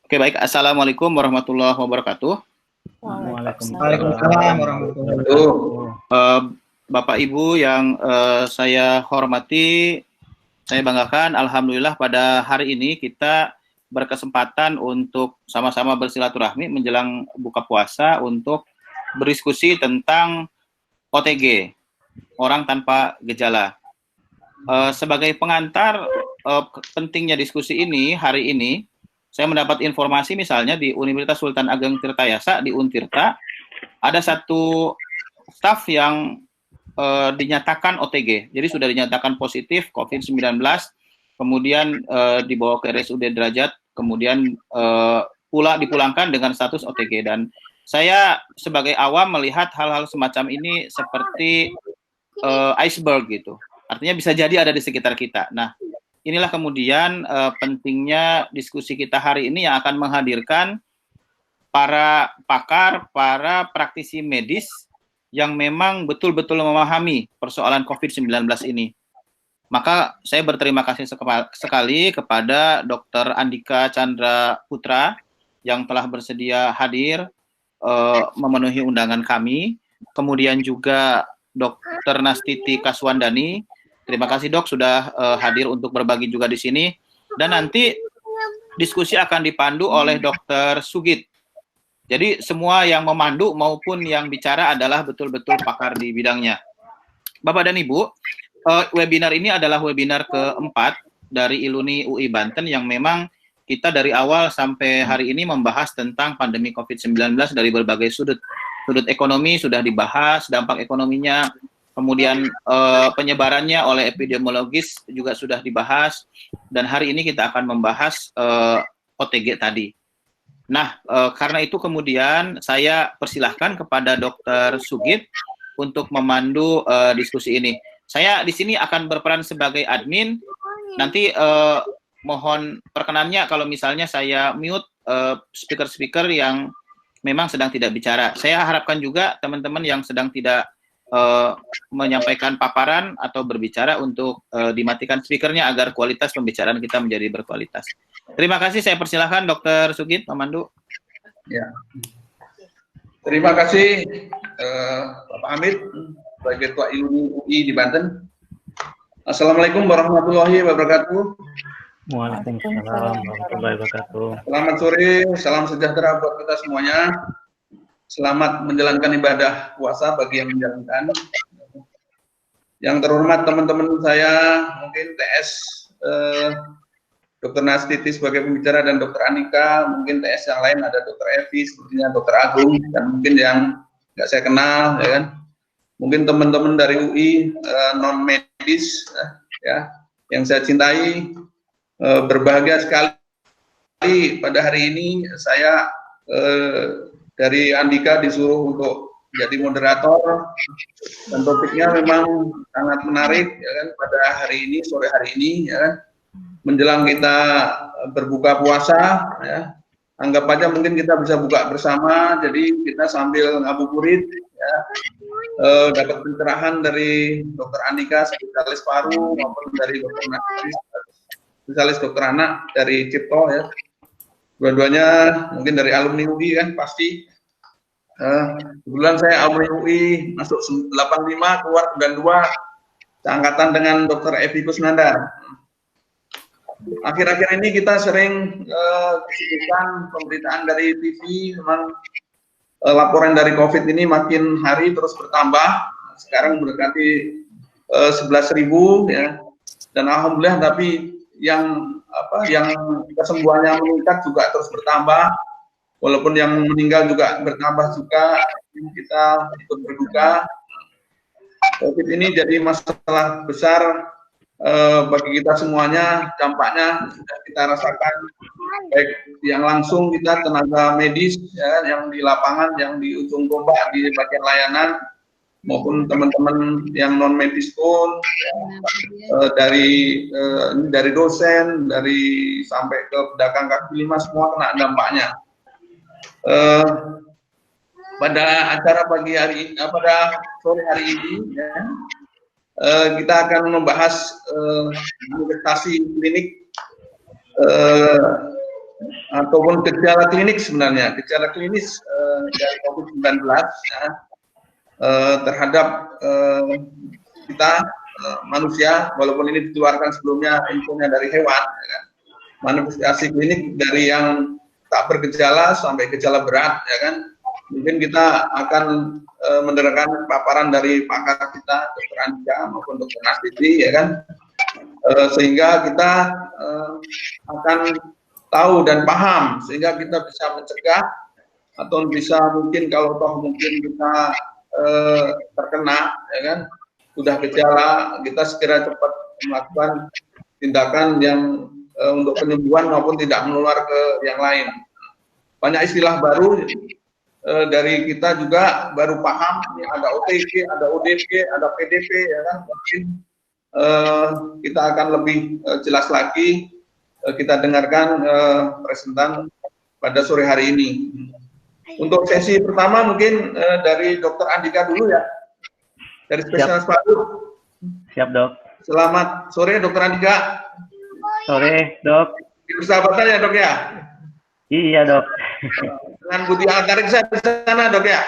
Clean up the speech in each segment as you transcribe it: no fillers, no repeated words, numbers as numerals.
Oke, baik. Assalamualaikum warahmatullahi wabarakatuh. Waalaikumsalam warahmatullahi wabarakatuh. Bapak Ibu yang saya hormati, saya banggakan, alhamdulillah pada hari ini kita berkesempatan untuk sama-sama bersilaturahmi menjelang buka puasa untuk berdiskusi tentang OTG, orang tanpa gejala. Sebagai pengantar pentingnya diskusi ini hari ini, saya mendapat informasi misalnya di Universitas Sultan Ageng Tirtayasa di Untirta ada satu staf yang dinyatakan OTG, jadi sudah dinyatakan positif COVID-19, kemudian dibawa ke RSUD Derajat, kemudian pula dipulangkan dengan status OTG. Dan saya sebagai awam melihat hal-hal semacam ini seperti iceberg gitu, artinya bisa jadi ada di sekitar kita. Nah, inilah kemudian pentingnya diskusi kita hari ini yang akan menghadirkan para pakar, para praktisi medis yang memang betul-betul memahami persoalan COVID-19 ini. Maka saya berterima kasih sekali kepada Dr. Andika Chandra Putra yang telah bersedia hadir memenuhi undangan kami. Kemudian juga Dr. Nastiti Kaswandani. Terima kasih Dok sudah hadir untuk berbagi juga di sini. Dan nanti diskusi akan dipandu oleh Dr. Sugit. Jadi semua yang memandu maupun yang bicara adalah betul-betul pakar di bidangnya. Bapak dan Ibu, webinar ini adalah webinar keempat dari Iluni UI Banten yang memang kita dari awal sampai hari ini membahas tentang pandemi COVID-19 dari berbagai sudut. Sudut ekonomi sudah dibahas, dampak ekonominya, kemudian penyebarannya oleh epidemiologis juga sudah dibahas, dan hari ini kita akan membahas OTG tadi. Nah, karena itu kemudian saya persilahkan kepada Dr. Sugit untuk memandu diskusi ini. Saya di sini akan berperan sebagai admin. Nanti mohon perkenannya kalau misalnya saya mute speaker-speaker yang memang sedang tidak bicara. Saya harapkan juga teman-teman yang sedang tidak menyampaikan paparan atau berbicara untuk dimatikan speakernya agar kualitas pembicaraan kita menjadi berkualitas. Terima kasih, saya persilahkan Dr. Sugit memandu. Ya. Terima kasih Bapak Hamid sebagai Ketua Iluni UI di Banten. Assalamualaikum warahmatullahi wabarakatuh. Waalaikumsalam warahmatullahi wabarakatuh. Selamat sore, salam sejahtera buat kita semuanya. Selamat menjalankan ibadah puasa bagi yang menjalankan. Yang terhormat teman-teman saya, mungkin TS Dr. Nastiti sebagai pembicara dan Dr. Andika, mungkin TS yang lain ada Dr. Evi, sepertinya Dr. Agung, dan mungkin yang nggak saya kenal, ya kan. Mungkin teman-teman dari UI non medis, ya, yang saya cintai, berbahagia sekali pada hari ini saya dari Andika disuruh untuk jadi moderator, dan topiknya memang sangat menarik, ya kan, pada hari ini, sore hari ini, ya kan, menjelang kita berbuka puasa, ya, anggap aja mungkin kita bisa buka bersama, jadi kita sambil ngabuburit, ya, dapat pencerahan dari Dr. Andika spesialis paru maupun dari Dr. Nastiti spesialis dokter anak dari Cipto, ya, dua-duanya mungkin dari alumni UI kan pasti. Kebetulan saya alumni UI masuk 85 keluar 92, seangkatan dengan Dr. Evi Kusnandar. Akhir-akhir ini kita sering kesibukan pemberitaan dari TV, memang laporan dari COVID ini makin hari terus bertambah. Sekarang mendekati 11.000, ya. Dan alhamdulillah, tapi yang kesembuhannya meningkat juga terus bertambah. Walaupun yang meninggal juga bertambah juga, kita ikut berduka. COVID ini jadi masalah besar bagi kita semuanya, dampaknya sudah kita rasakan, baik yang langsung kita tenaga medis, ya, yang di lapangan, yang di ujung tombak di bagian layanan, maupun teman-teman yang non medis pun, ya, dari dosen, dari sampai ke pedagang kaki lima, semua kena dampaknya. Pada acara pagi hari, pada sore hari ini, ya, kita akan membahas manifestasi klinik ataupun gejala klinik sebenarnya, gejala klinis dari COVID-19 ya, terhadap kita manusia, walaupun ini dikeluarkan sebelumnya infonya dari hewan, ya kan? Manifestasi klinik dari yang tak bergejala sampai gejala berat, ya kan? Mungkin kita akan mendengarkan paparan dari pakar kita, Dr. Andika maupun Dr. Nastiti, ya kan? Sehingga kita akan tahu dan paham, sehingga kita bisa mencegah atau bisa mungkin kalau toh mungkin kita terkena, ya kan, sudah gejala, kita segera cepat melakukan tindakan yang untuk penyembuhan maupun tidak menular ke yang lain. Banyak istilah baru dari kita juga baru paham, ini ada OTG, ada ODP, ada PDP, ya kan, mungkin kita akan lebih jelas lagi. Kita dengarkan presentan pada sore hari ini. Untuk sesi pertama mungkin dari Dr. Andika dulu ya, dari spesialis paru. Siap, Dok. Selamat sore Dr. Andika. Sore, Dok. Persahabatan ya, Dok ya? Iya, Dok. Dengan Budi Antariksa di sana, Dok ya?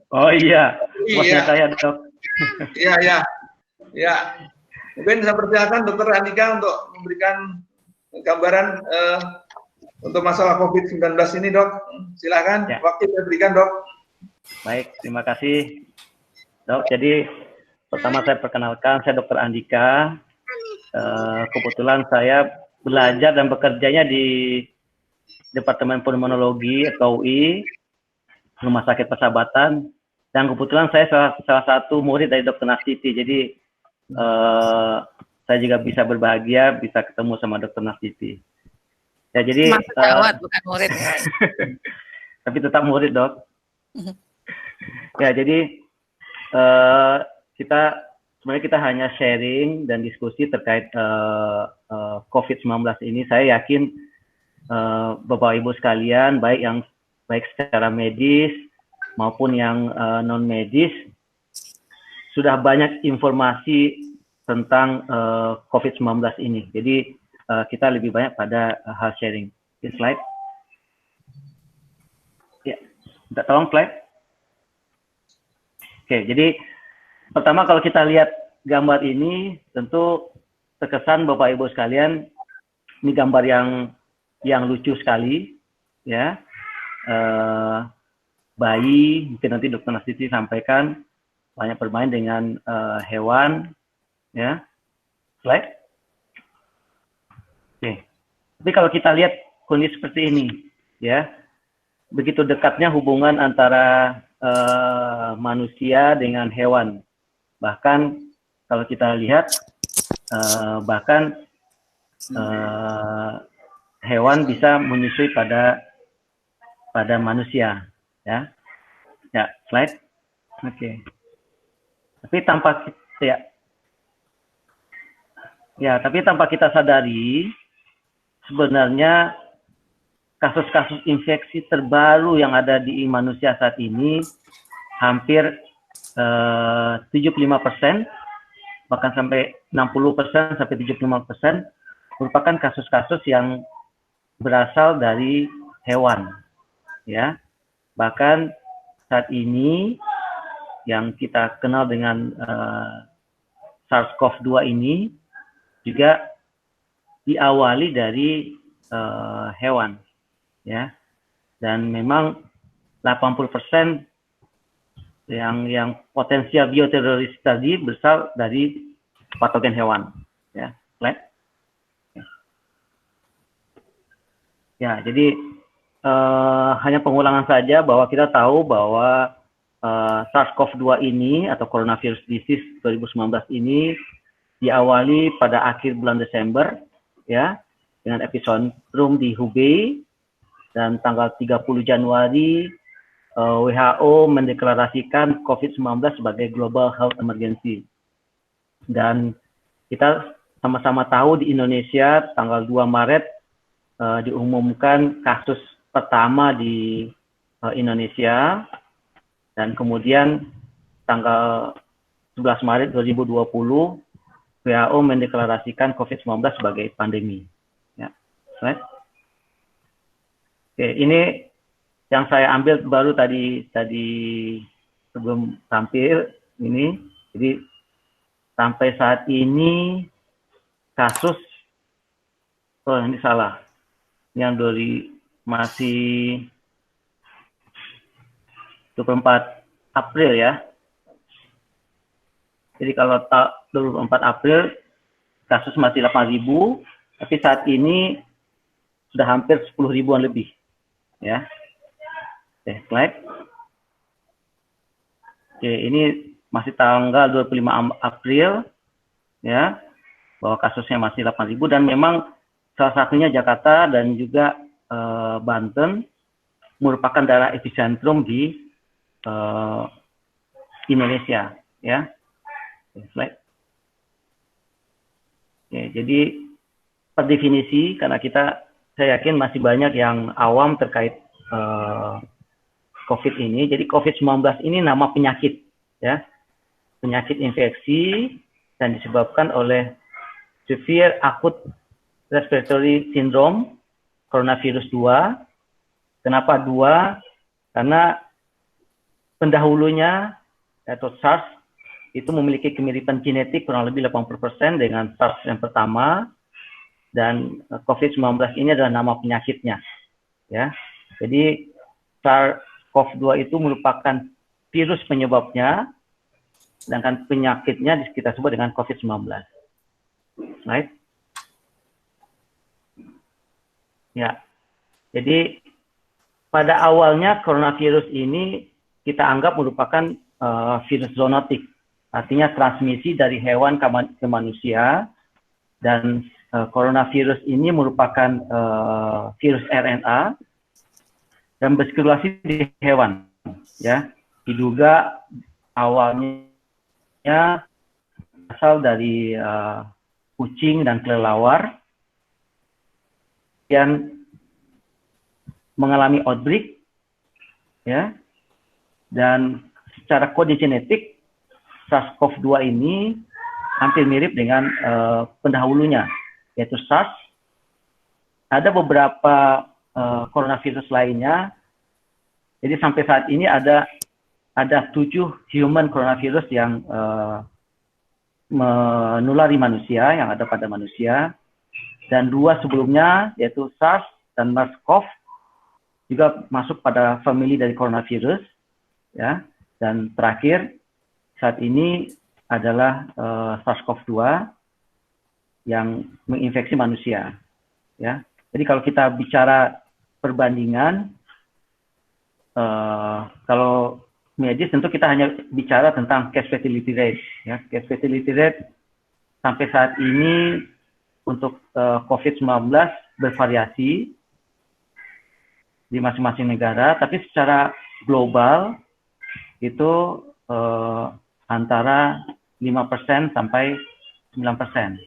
Oh iya, bosnya saya, Dok. Iya, iya. Ya. Mungkin saya persilakan Dr. Andika untuk memberikan gambaran untuk masalah COVID-19 ini, Dok. Silakan, ya. Waktu saya berikan, Dok. Baik, terima kasih, Dok. Jadi pertama saya perkenalkan, saya Dr. Andika. Kebetulan saya belajar dan bekerjanya di Departemen Pulmonologi FKUI, Rumah Sakit Persahabatan, dan kebetulan saya salah satu murid dari Dr. Nastiti. Jadi saya juga bisa berbahagia bisa ketemu sama Dr. Nastiti. Ya, jadi bukan murid. Tapi tetap murid, Dok. Ya, jadi sebenarnya kita hanya sharing dan diskusi terkait COVID-19 ini. Saya yakin Bapak Ibu sekalian, baik secara medis maupun yang non medis, sudah banyak informasi tentang COVID-19 ini. Jadi kita lebih banyak pada hal sharing. Slide. Ya, minta tolong slide. Oke, jadi pertama kalau kita lihat gambar ini, tentu terkesan Bapak Ibu sekalian, ini gambar yang lucu sekali, ya. Bayi, mungkin nanti Dr. Nastiti sampaikan, banyak bermain dengan hewan, ya. Slide. Oke. Tapi kalau kita lihat kondisi seperti ini, ya, begitu dekatnya hubungan antara manusia dengan hewan. Bahkan kalau kita lihat, hewan bisa menyusui pada manusia, ya. Ya, slide. Oke. Tapi tanpa kita sadari, sebenarnya kasus-kasus infeksi terbaru yang ada di manusia saat ini hampir 75%, bahkan sampai 60% sampai 75% merupakan kasus-kasus yang berasal dari hewan, ya. Bahkan saat ini yang kita kenal dengan SARS-CoV-2 ini juga diawali dari hewan, ya. Dan memang 80% yang potensial bioteroris tadi berasal dari patogen hewan, ya. Slide. Ya, jadi hanya pengulangan saja bahwa kita tahu bahwa SARS-CoV-2 ini atau Coronavirus Disease 2019 ini diawali pada akhir bulan Desember, ya, dengan epicentrum di Hubei, dan tanggal 30 Januari WHO mendeklarasikan COVID-19 sebagai Global Health Emergency. Dan kita sama-sama tahu di Indonesia tanggal 2 Maret diumumkan kasus pertama di Indonesia, dan kemudian tanggal 11 Maret 2020 WHO mendeklarasikan COVID-19 sebagai pandemi. Ya, slide. Oke, ini yang saya ambil baru tadi sebelum tampil ini. Jadi sampai saat ini kasus, oh ini salah, yang dari masih 24 April ya. Jadi kalau 24 April kasus masih 8.000, tapi saat ini sudah hampir 10 ribuan lebih ya. Oke, slide. Oke, ini masih tanggal 25 April ya, bahwa kasusnya masih 8.000 dan memang salah satunya Jakarta dan juga Banten merupakan daerah epicentrum di Indonesia ya. Oke, slide. Oke, jadi per definisi, karena saya yakin masih banyak yang awam terkait COVID ini. Jadi COVID-19 ini nama penyakit, ya, penyakit infeksi dan disebabkan oleh Severe Acute Respiratory Syndrome, coronavirus 2. Kenapa 2? Karena pendahulunya, yaitu SARS, itu memiliki kemiripan genetik kurang lebih 80% dengan SARS yang pertama, dan COVID-19 ini adalah nama penyakitnya. Ya, jadi SARS-CoV-2 itu merupakan virus penyebabnya, sedangkan penyakitnya kita sebut dengan COVID-19. Right? Ya, jadi pada awalnya coronavirus ini kita anggap merupakan virus zoonotik, artinya transmisi dari hewan ke manusia, dan coronavirus ini merupakan virus RNA dan bersirkulasi di hewan, ya. Diduga awalnya asal dari kucing dan kelelawar, yang mengalami outbreak, ya, dan secara kode genetik SARS-CoV-2 ini hampir mirip dengan pendahulunya, yaitu SARS. Ada beberapa coronavirus lainnya. Jadi sampai saat ini ada 7 human coronavirus yang menulari manusia, yang ada pada manusia, dan 2 sebelumnya, yaitu SARS dan MERS-CoV, juga masuk pada famili dari coronavirus, ya. Dan terakhir saat ini adalah SARS-CoV-2 yang menginfeksi manusia, ya. Jadi kalau kita bicara perbandingan, kalau medis tentu kita hanya bicara tentang case fatality rate, ya. Case fatality rate sampai saat ini untuk COVID-19 bervariasi di masing-masing negara, tapi secara global itu antara 5% sampai 9%.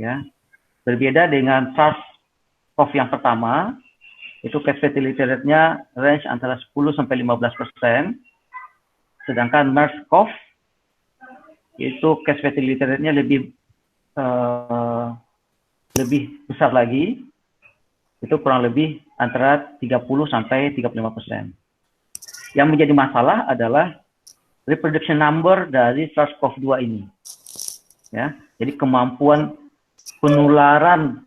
Ya. Berbeda dengan SARS-CoV yang pertama, itu case fatality rate-nya range antara 10 sampai 15%, sedangkan MERS-CoV itu case fatality rate-nya lebih besar lagi, itu kurang lebih antara 30 sampai 35%. Yang menjadi masalah adalah reproduction number dari SARS-CoV-2 ini. Ya, jadi kemampuan penularan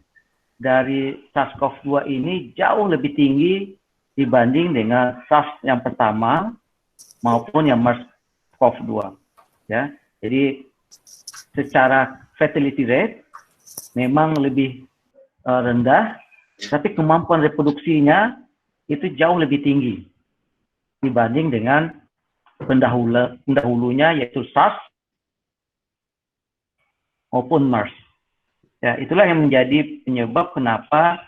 dari SARS-CoV-2 ini jauh lebih tinggi dibanding dengan SARS yang pertama maupun yang MERS-CoV-2. Ya, jadi secara fatality rate memang lebih rendah, tapi kemampuan reproduksinya itu jauh lebih tinggi dibanding dengan pendahulunya, yaitu SARS maupun MERS. Ya, itulah yang menjadi penyebab kenapa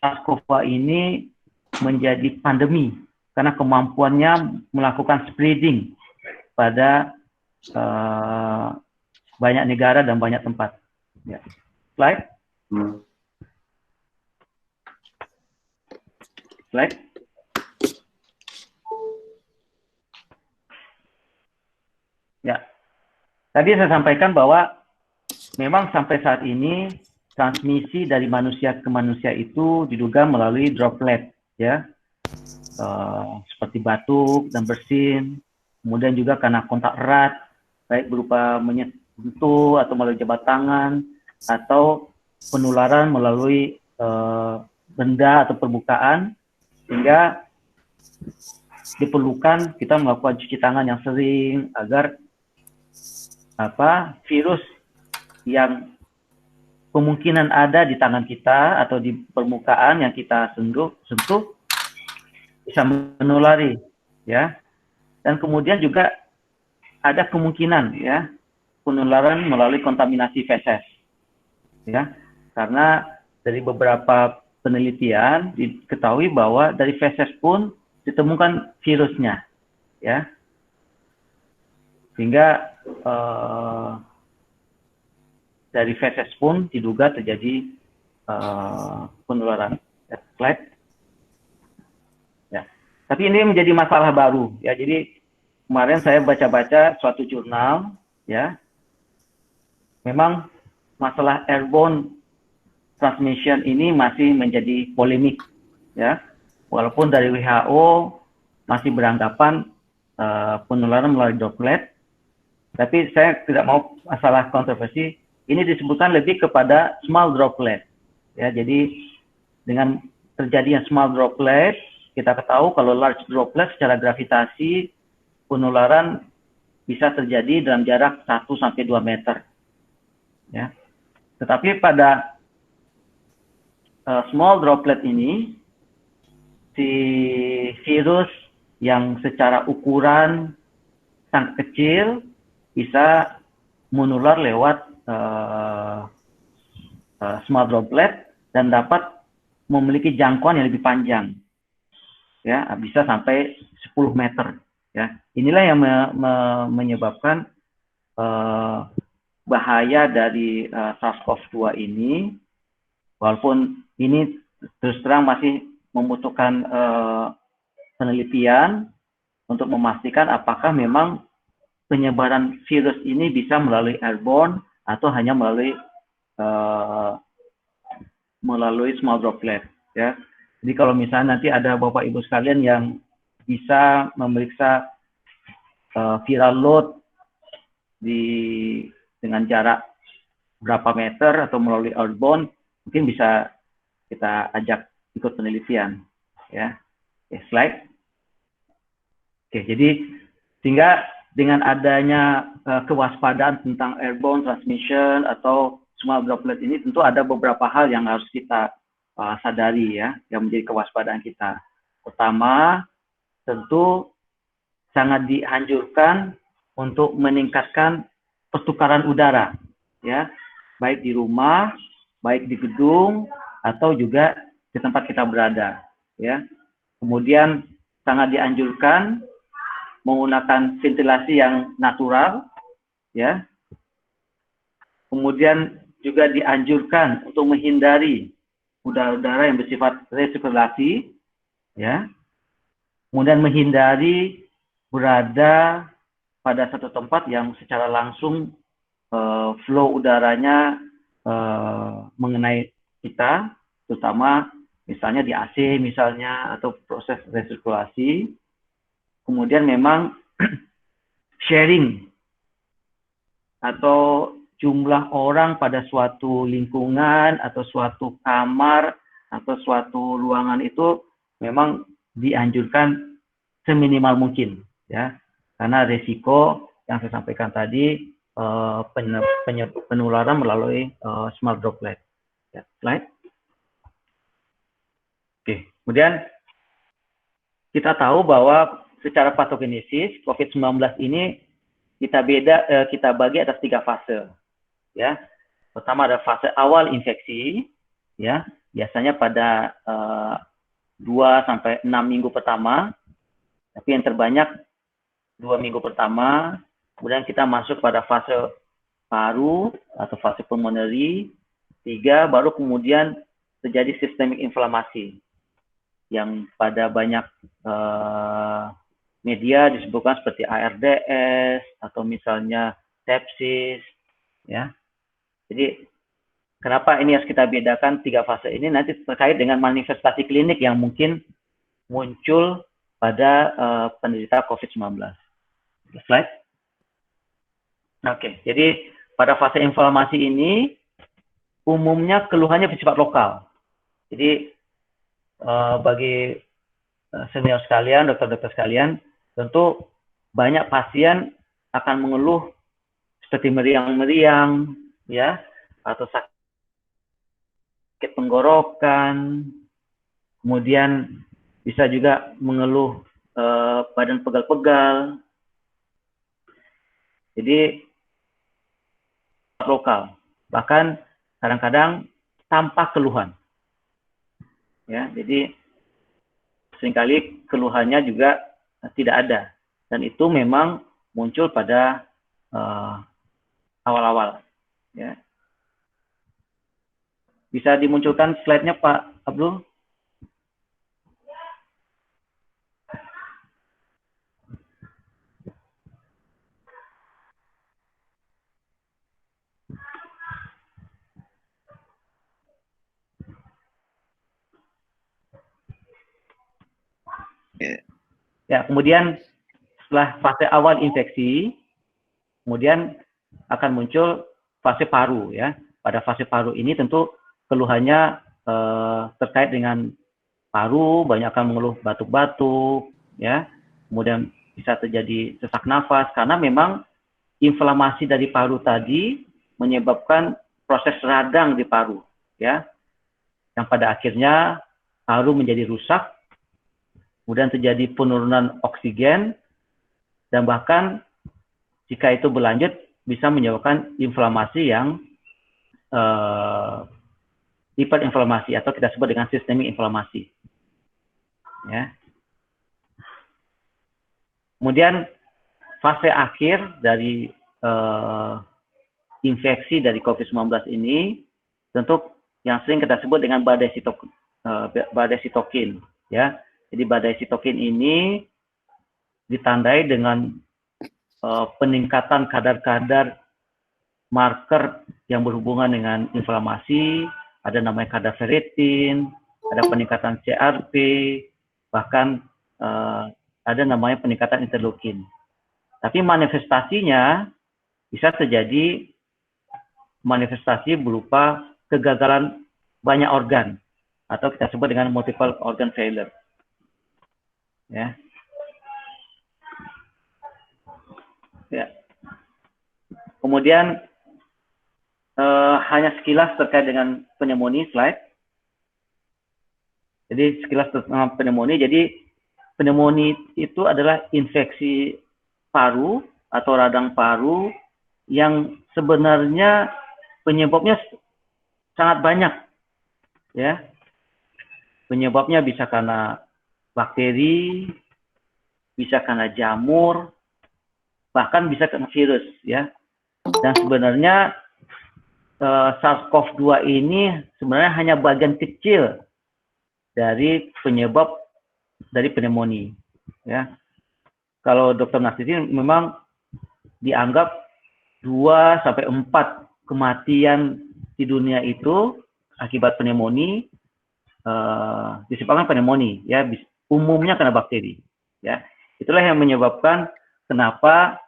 SARS-CoV-2 ini menjadi pandemi, karena kemampuannya melakukan spreading pada banyak negara dan banyak tempat. Ya. Slide. Slide. Ya. Tadi saya sampaikan bahwa memang sampai saat ini transmisi dari manusia ke manusia itu diduga melalui droplet, ya, seperti batuk dan bersin, kemudian juga karena kontak erat, baik berupa menyentuh atau melalui jabat tangan, atau penularan melalui benda atau permukaan, sehingga diperlukan kita melakukan cuci tangan yang sering agar virus yang kemungkinan ada di tangan kita atau di permukaan yang kita sentuh bisa menulari, ya. Dan kemudian juga ada kemungkinan, ya, penularan melalui kontaminasi feses, ya, karena dari beberapa penelitian diketahui bahwa dari feses pun ditemukan virusnya, ya, sehingga dari feses pun diduga terjadi penularan. Slide. Ya. Tapi ini menjadi masalah baru, ya. Jadi kemarin saya baca-baca suatu jurnal, ya, memang masalah airborne transmission ini masih menjadi polemik, ya. Walaupun dari WHO masih beranggapan penularan melalui droplet, tapi saya tidak mau masalah kontroversi. Ini disebutkan lebih kepada small droplet, ya. Jadi dengan terjadinya small droplet, kita ketahui kalau large droplet secara gravitasi penularan bisa terjadi dalam jarak 1-2 meter, ya. Tetapi pada small droplet ini, si virus yang secara ukuran sangat kecil bisa menular lewat small droplet dan dapat memiliki jangkauan yang lebih panjang, ya, bisa sampai 10 meter, ya. Inilah yang menyebabkan bahaya dari SARS-CoV-2 ini, walaupun ini terus terang masih membutuhkan penelitian untuk memastikan apakah memang penyebaran virus ini bisa melalui airborne atau hanya melalui small droplet, ya. Jadi kalau misalnya nanti ada Bapak Ibu sekalian yang bisa memeriksa viral load dengan jarak berapa meter atau melalui airborne, mungkin bisa kita ajak ikut penelitian, ya. Oke, slide. Oke, jadi sehingga dengan adanya kewaspadaan tentang airborne transmission atau small droplet ini, tentu ada beberapa hal yang harus kita sadari, ya, yang menjadi kewaspadaan kita. Pertama, tentu sangat dianjurkan untuk meningkatkan pertukaran udara, ya, baik di rumah, baik di gedung, atau juga di tempat kita berada, ya. Kemudian sangat dianjurkan menggunakan ventilasi yang natural, ya. Kemudian juga dianjurkan untuk menghindari udara-udara yang bersifat resirkulasi, ya. Kemudian menghindari berada pada satu tempat yang secara langsung flow udaranya mengenai kita, terutama misalnya di AC misalnya, atau proses resirkulasi. Kemudian memang sharing atau jumlah orang pada suatu lingkungan atau suatu kamar atau suatu ruangan itu memang dianjurkan seminimal mungkin, ya, karena resiko yang saya sampaikan tadi penularan melalui small droplet. Ya, slide. Oke, kemudian kita tahu bahwa secara patogenesis COVID-19 ini kita bagi atas 3 fase, ya. Pertama ada fase awal infeksi, ya, biasanya pada 2-6 minggu pertama, tapi yang terbanyak 2 minggu pertama. Kemudian kita masuk pada fase paru atau fase pulmonary, 3, baru kemudian terjadi sistemik inflamasi yang pada banyak media disebutkan seperti ARDS atau misalnya sepsis, ya. Jadi kenapa ini harus kita bedakan 3 fase ini nanti terkait dengan manifestasi klinik yang mungkin muncul pada penderita COVID-19. Slide. Oke, jadi pada fase inflamasi ini umumnya keluhannya bersifat lokal. Jadi bagi senior sekalian, dokter-dokter sekalian, tentu banyak pasien akan mengeluh seperti meriang-meriang, ya, atau sakit tenggorokan, kemudian bisa juga mengeluh badan pegal-pegal. Jadi lokal, bahkan kadang-kadang tanpa keluhan. Ya, jadi seringkali keluhannya juga tidak ada, dan itu memang muncul pada awal-awal. Ya. Bisa dimunculkan slide-nya, Pak Abdul? Ya, kemudian setelah fase awal infeksi, kemudian akan muncul fase paru, ya. Pada fase paru ini tentu keluhannya terkait dengan paru, banyak akan mengeluh batuk-batuk, ya. Kemudian bisa terjadi sesak nafas karena memang inflamasi dari paru tadi menyebabkan proses radang di paru, ya. Yang pada akhirnya paru menjadi rusak, kemudian terjadi penurunan oksigen, dan bahkan jika itu berlanjut bisa menyebabkan inflamasi yang hiperinflamasi atau kita sebut dengan sistemik inflamasi. Ya. Kemudian fase akhir dari infeksi dari COVID-19 ini tentu yang sering kita sebut dengan badai sitokin, ya. Jadi badai sitokin ini ditandai dengan peningkatan kadar-kadar marker yang berhubungan dengan inflamasi, ada namanya kadar ferritin, ada peningkatan CRP, bahkan ada namanya peningkatan interleukin. Tapi manifestasinya bisa terjadi manifestasi berupa kegagalan banyak organ, atau kita sebut dengan multiple organ failure. Ya. Ya. Kemudian hanya sekilas terkait dengan pneumonia, slide. Jadi sekilas tentang pneumonia. Jadi pneumonia itu adalah infeksi paru atau radang paru yang sebenarnya penyebabnya sangat banyak, ya. Penyebabnya bisa karena bakteri, bisa karena jamur, bahkan bisa karena virus, ya. Dan sebenarnya SARS-CoV-2 ini sebenarnya hanya bagian kecil dari penyebab dari pneumonia, ya. Kalau Dr. Nartiti memang dianggap 2 sampai 4 kematian di dunia itu akibat pneumonia disebabkan pneumonia, ya. Umumnya karena bakteri, ya. Itulah yang menyebabkan kenapa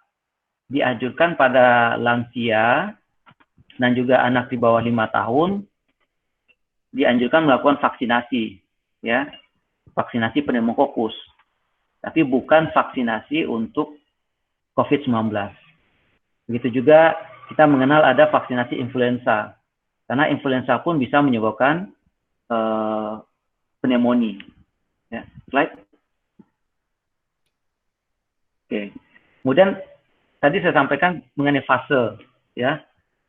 dianjurkan pada lansia dan juga anak di bawah 5 tahun dianjurkan melakukan vaksinasi, ya, vaksinasi pneumokokus, tapi bukan vaksinasi untuk COVID-19. Begitu juga kita mengenal ada vaksinasi influenza, karena influenza pun bisa menyebabkan pneumonia. Ya, slide. Oke. Kemudian tadi saya sampaikan mengenai fase, ya.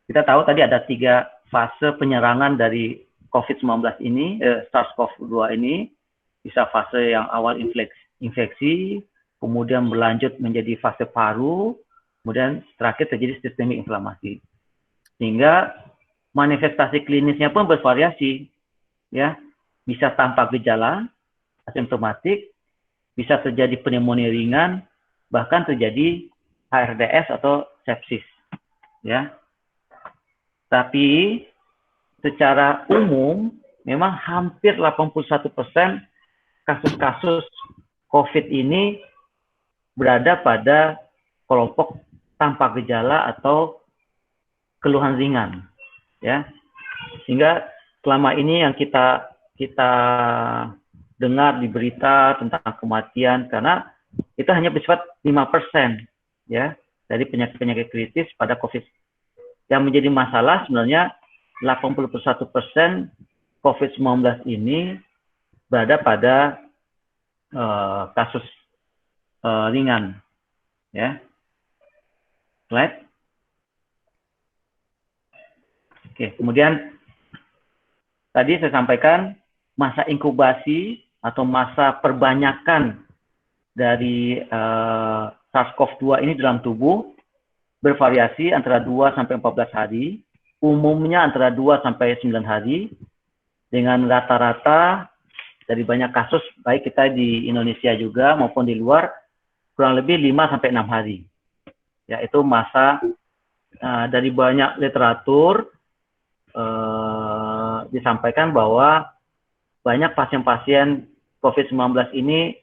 Kita tahu tadi ada 3 fase penyerangan dari COVID-19 ini, SARS-CoV-2 ini. Bisa fase yang awal infeksi, kemudian berlanjut menjadi fase paru, kemudian terakhir terjadi sistemik inflamasi. Sehingga manifestasi klinisnya pun bervariasi, ya. Bisa tanpa gejala, asimptomatik, bisa terjadi pneumonia ringan, bahkan terjadi HRDS atau sepsis, ya. Tapi secara umum memang hampir 81% kasus-kasus COVID ini berada pada kelompok tanpa gejala atau keluhan ringan, ya. Sehingga selama ini yang kita dengar di berita tentang kematian, karena itu hanya bersifat 5%, ya, dari penyakit-penyakit kritis pada COVID. Yang menjadi masalah sebenarnya 81% COVID-19 ini berada pada kasus ringan, ya. Slide. Oke, kemudian tadi saya sampaikan masa inkubasi atau masa perbanyakan dari SARS-CoV-2 ini dalam tubuh bervariasi antara 2 sampai 14 hari, umumnya antara 2 sampai 9 hari, dengan rata-rata dari banyak kasus, baik kita di Indonesia juga maupun di luar, kurang lebih 5 sampai 6 hari. Yaitu masa dari banyak literatur disampaikan bahwa banyak pasien-pasien COVID-19 ini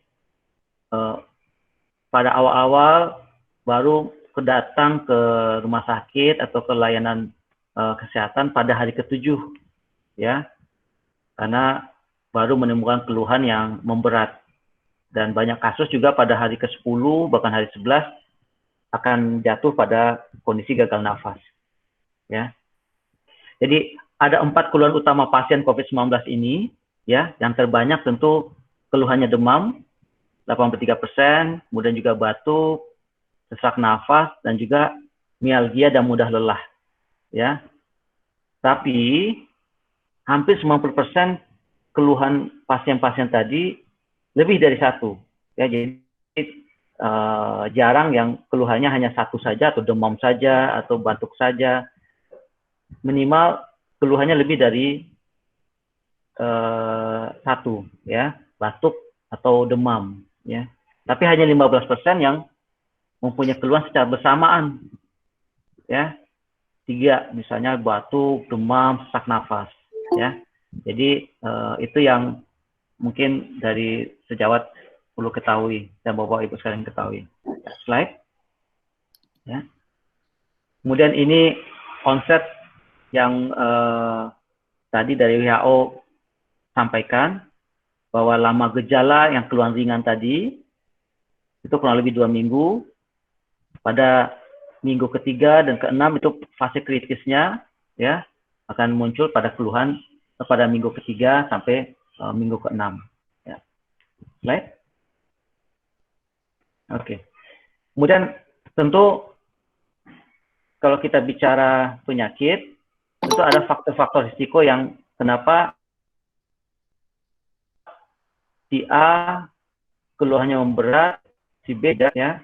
pada awal-awal baru datang ke rumah sakit atau ke layanan kesehatan pada hari ke-7, ya, karena baru menemukan keluhan yang memberat. Dan banyak kasus juga pada hari ke-10 bahkan hari 11 akan jatuh pada kondisi gagal nafas, ya. Jadi ada 4 keluhan utama pasien COVID-19 ini, ya. Yang terbanyak tentu keluhannya demam 83%, kemudian juga batuk, sesak nafas, dan juga mialgia dan mudah lelah, ya. Tapi hampir 90% keluhan pasien-pasien tadi lebih dari satu, ya. Jadi jarang yang keluhannya hanya satu saja, atau demam saja, atau batuk saja. Minimal keluhannya lebih dari satu, ya, batuk atau demam, ya. Tapi hanya 15% yang mempunyai keluhan secara bersamaan, ya. 3 misalnya batuk, demam, sesak nafas, ya. Jadi itu yang mungkin dari sejawat perlu ketahui dan Bapak Ibu sekalian ketahui. Slide, ya. Kemudian ini konsep yang tadi dari WHO sampaikan, bahwa lama gejala yang keluhan ringan tadi itu kurang lebih 2 minggu. Pada minggu ke-3 dan ke-6 itu fase kritisnya, ya, akan muncul pada keluhan pada minggu ke-3 sampai minggu ke-6, ya. Slide. Oke. Kemudian tentu kalau kita bicara penyakit, itu ada faktor-faktor risiko yang kenapa si A keluhannya memberat, si B, ya.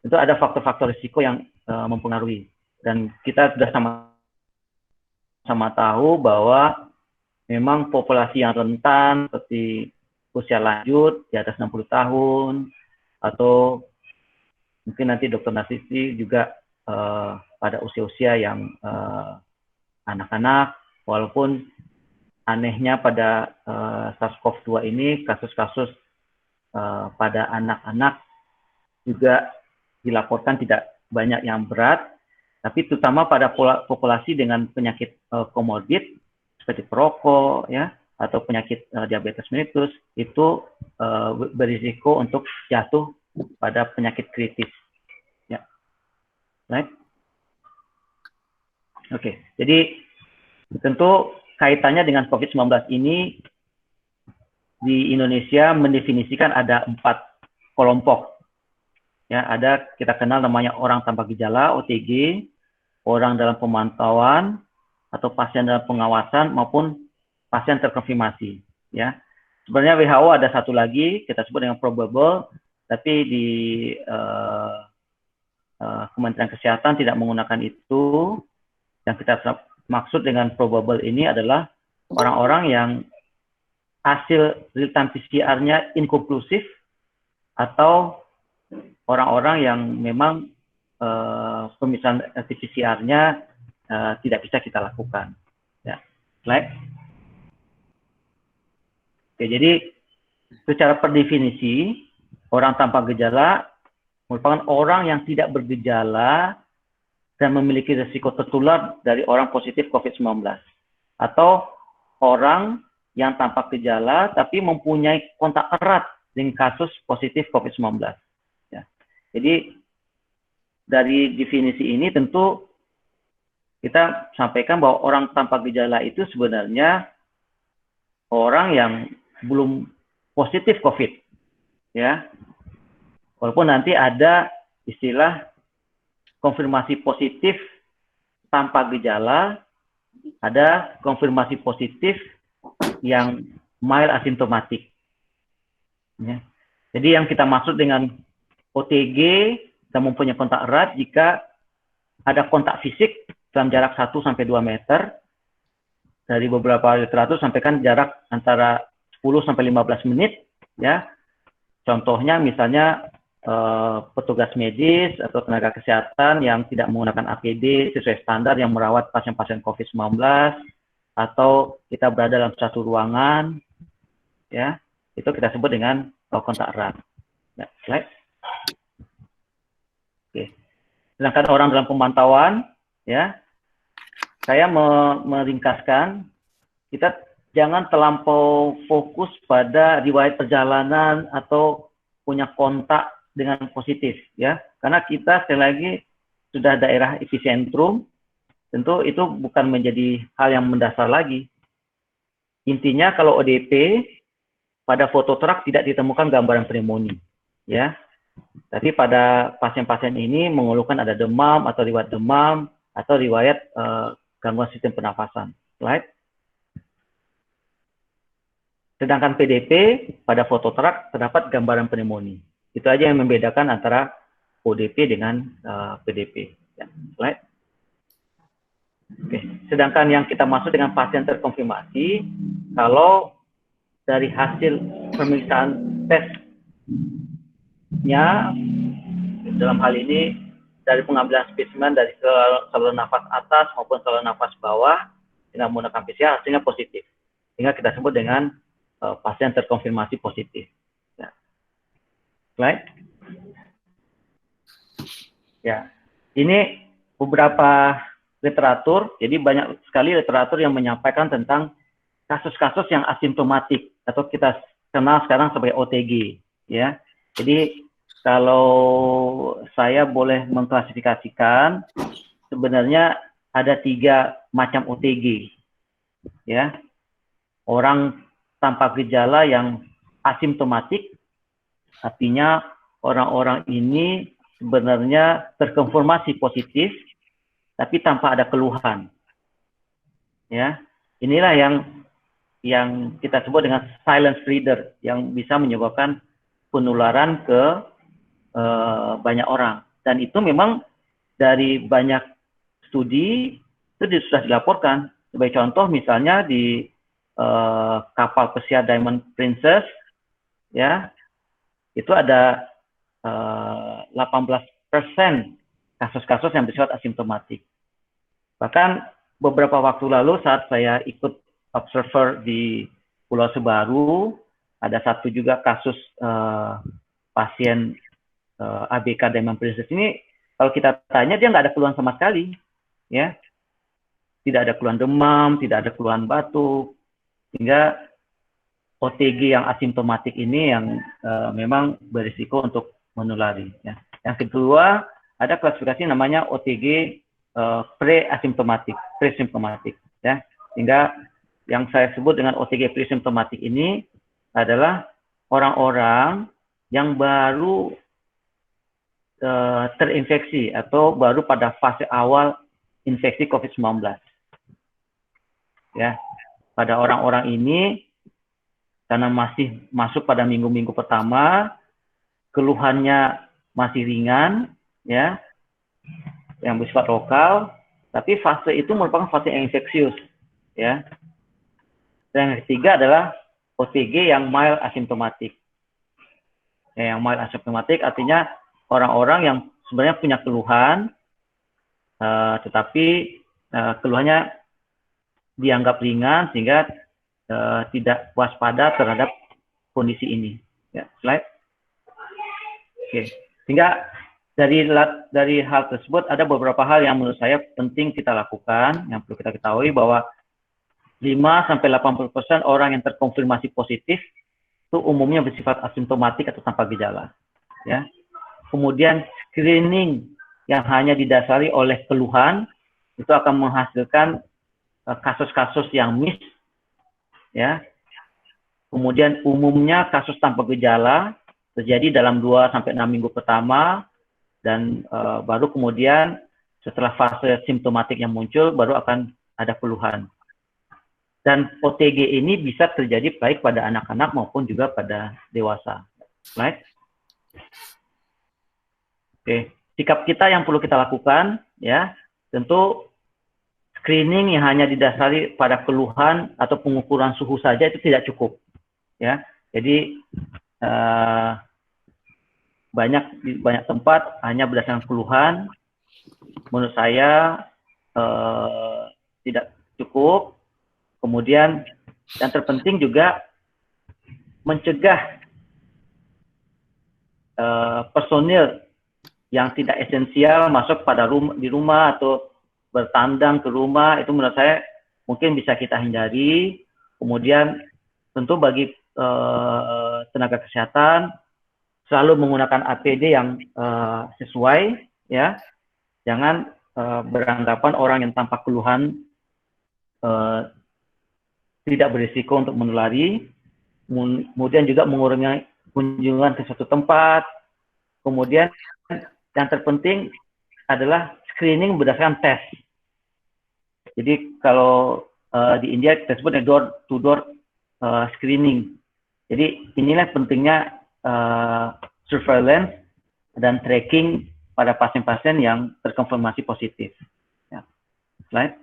Itu ada faktor-faktor risiko yang mempengaruhi. Dan kita sudah sama tahu bahwa memang populasi yang rentan seperti usia lanjut di atas 60 tahun, atau mungkin nanti Dr. Nasisi juga pada usia-usia yang anak-anak, walaupun anehnya pada SARS-CoV-2 ini kasus-kasus pada anak-anak juga dilaporkan tidak banyak yang berat, tapi terutama pada populasi dengan penyakit komorbid seperti perokok, ya, atau penyakit diabetes mellitus, itu berisiko untuk jatuh pada penyakit kritis, ya. Right? Oke, jadi tentu kaitannya dengan COVID-19 ini di Indonesia mendefinisikan ada 4 kelompok. Ya, ada kita kenal namanya orang tanpa gejala (OTG), orang dalam pemantauan atau pasien dalam pengawasan, maupun pasien terkonfirmasi, ya. Sebenarnya WHO ada satu lagi kita sebut dengan probable, tapi di Kementerian Kesehatan tidak menggunakan itu. Yang kita maksud dengan probable ini adalah orang-orang yang hasil real-time PCR-nya inkonklusif, atau orang-orang yang memang pemeriksaan PCR-nya tidak bisa kita lakukan, ya. Slide. Oke, jadi secara per definisi, orang tanpa gejala merupakan orang yang tidak bergejala dan memiliki risiko tertular dari orang positif COVID-19. Atau orang yang tanpa gejala tapi mempunyai kontak erat dengan kasus positif COVID-19. Ya. Jadi dari definisi ini tentu kita sampaikan bahwa orang tanpa gejala itu sebenarnya orang yang belum positif COVID, ya. Walaupun nanti ada istilah konfirmasi positif tanpa gejala, ada konfirmasi positif yang mild asimptomatik. Ya. Jadi yang kita maksud dengan OTG, kita mempunyai kontak erat jika ada kontak fisik dalam jarak 1-2 meter. Dari beberapa literatur sampaikan jarak antara 10-15 menit, ya. Contohnya misalnya petugas medis atau tenaga kesehatan yang tidak menggunakan APD sesuai standar yang merawat pasien-pasien COVID-19, atau kita berada dalam satu ruangan, ya, itu kita sebut dengan kontak erat. Ya, slide. Oke. Sedangkan orang dalam pemantauan, ya, saya meringkaskan, kita jangan terlampau fokus pada riwayat perjalanan atau punya kontak dengan positif, ya, karena kita sekali lagi sudah daerah epicentrum, tentu itu bukan menjadi hal yang mendasar lagi. Intinya kalau ODP pada fototruk tidak ditemukan gambaran pneumonia, ya, tapi pada pasien-pasien ini mengeluhkan ada demam atau riwayat demam atau riwayat gangguan sistem pernafasan. Slide. Sedangkan PDP pada fototruk terdapat gambaran pneumonia. Itu aja yang membedakan antara ODP dengan PDP. Ya, slide. Oke. Sedangkan yang kita maksud dengan pasien terkonfirmasi, kalau dari hasil pemeriksaan tesnya, dalam hal ini dari pengambilan spesimen dari saluran nafas atas maupun saluran nafas bawah dengan menggunakan PCR, hasilnya positif. Sehingga kita sebut dengan pasien terkonfirmasi positif. Ya. Slide. Ya, ini beberapa literatur. Jadi banyak sekali literatur yang menyampaikan tentang kasus-kasus yang asimptomatik atau kita kenal sekarang sebagai OTG. Ya, jadi kalau saya boleh mengklasifikasikan, sebenarnya ada 3 macam OTG. Ya, orang tanpa gejala yang asimptomatik, artinya orang-orang ini sebenarnya terkonfirmasi positif, tapi tanpa ada keluhan. Ya, inilah yang kita sebut dengan silent spreader, yang bisa menyebabkan penularan ke banyak orang. Dan itu memang dari banyak studi itu sudah dilaporkan. Sebagai contoh, misalnya di kapal pesiar Diamond Princess, ya, itu ada 18% kasus-kasus yang bersifat asimptomatik. Bahkan beberapa waktu lalu saat saya ikut observer di Pulau Sebaru, ada satu juga kasus pasien ABK Diamond Princess ini, kalau kita tanya dia nggak ada keluhan sama sekali, ya, tidak ada keluhan demam, tidak ada keluhan batuk, sehingga OTG yang asimptomatik ini yang memang berisiko untuk menulari. Ya. Yang kedua, ada klasifikasi namanya OTG pre-asimptomatik, pre-simptomatik. Ya. Sehingga yang saya sebut dengan OTG pre-simptomatik ini adalah orang-orang yang baru terinfeksi atau baru pada fase awal infeksi COVID-19. Ya, pada orang-orang ini karena masih masuk pada minggu-minggu pertama, keluhannya masih ringan, ya, yang bersifat lokal, tapi fase itu merupakan fase yang infeksius, ya. Dan yang ketiga adalah OTG yang mild asimptomatik. Ya, yang mild asimptomatik artinya orang-orang yang sebenarnya punya keluhan, tetapi keluhannya dianggap ringan sehingga tidak waspada terhadap kondisi ini. Ya, slide. Oke, sehingga dari hal tersebut ada beberapa hal yang menurut saya penting kita lakukan, yang perlu kita ketahui bahwa 5-80% orang yang terkonfirmasi positif itu umumnya bersifat asimptomatik atau tanpa gejala. Ya. Kemudian screening yang hanya didasari oleh keluhan itu akan menghasilkan kasus-kasus yang miss, ya. Kemudian umumnya kasus tanpa gejala terjadi dalam 2-6 minggu pertama, dan baru kemudian setelah fase simptomatik yang muncul baru akan ada keluhan. Dan OTG ini bisa terjadi baik pada anak-anak maupun juga pada dewasa. Right? Oke, sikap kita yang perlu kita lakukan, ya, tentu screening yang hanya didasari pada keluhan atau pengukuran suhu saja itu tidak cukup, ya. Jadi banyak tempat hanya berdasarkan keluhan, menurut saya tidak cukup. Kemudian yang terpenting juga mencegah personil yang tidak esensial masuk di rumah atau bertandang ke rumah, itu menurut saya mungkin bisa kita hindari. Kemudian tentu bagi tenaga kesehatan selalu menggunakan APD yang sesuai, ya. Jangan beranggapan orang yang tanpa keluhan tidak berisiko untuk menulari. Kemudian juga mengurangi kunjungan ke suatu tempat. Kemudian yang terpenting adalah screening berdasarkan tes. Jadi kalau di India kita sebutnya door-to-door screening. Jadi inilah pentingnya surveillance dan tracking pada pasien-pasien yang terkonfirmasi positif. Ya. Slide.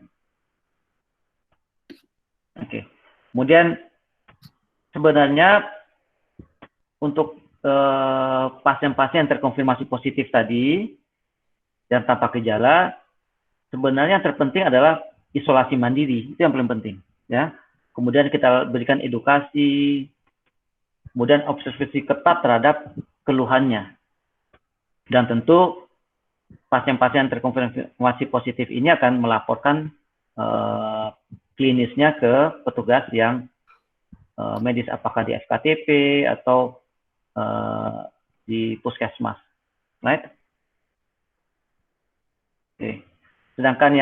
Oke. Kemudian sebenarnya untuk pasien-pasien yang terkonfirmasi positif tadi dan tanpa gejala, sebenarnya yang terpenting adalah isolasi mandiri, itu yang paling penting, ya. Kemudian kita berikan edukasi, kemudian observasi ketat terhadap keluhannya, dan tentu pasien-pasien terkonfirmasi positif ini akan melaporkan klinisnya ke petugas yang medis, apakah di FKTP atau di puskesmas, right? Oke. Sedangkan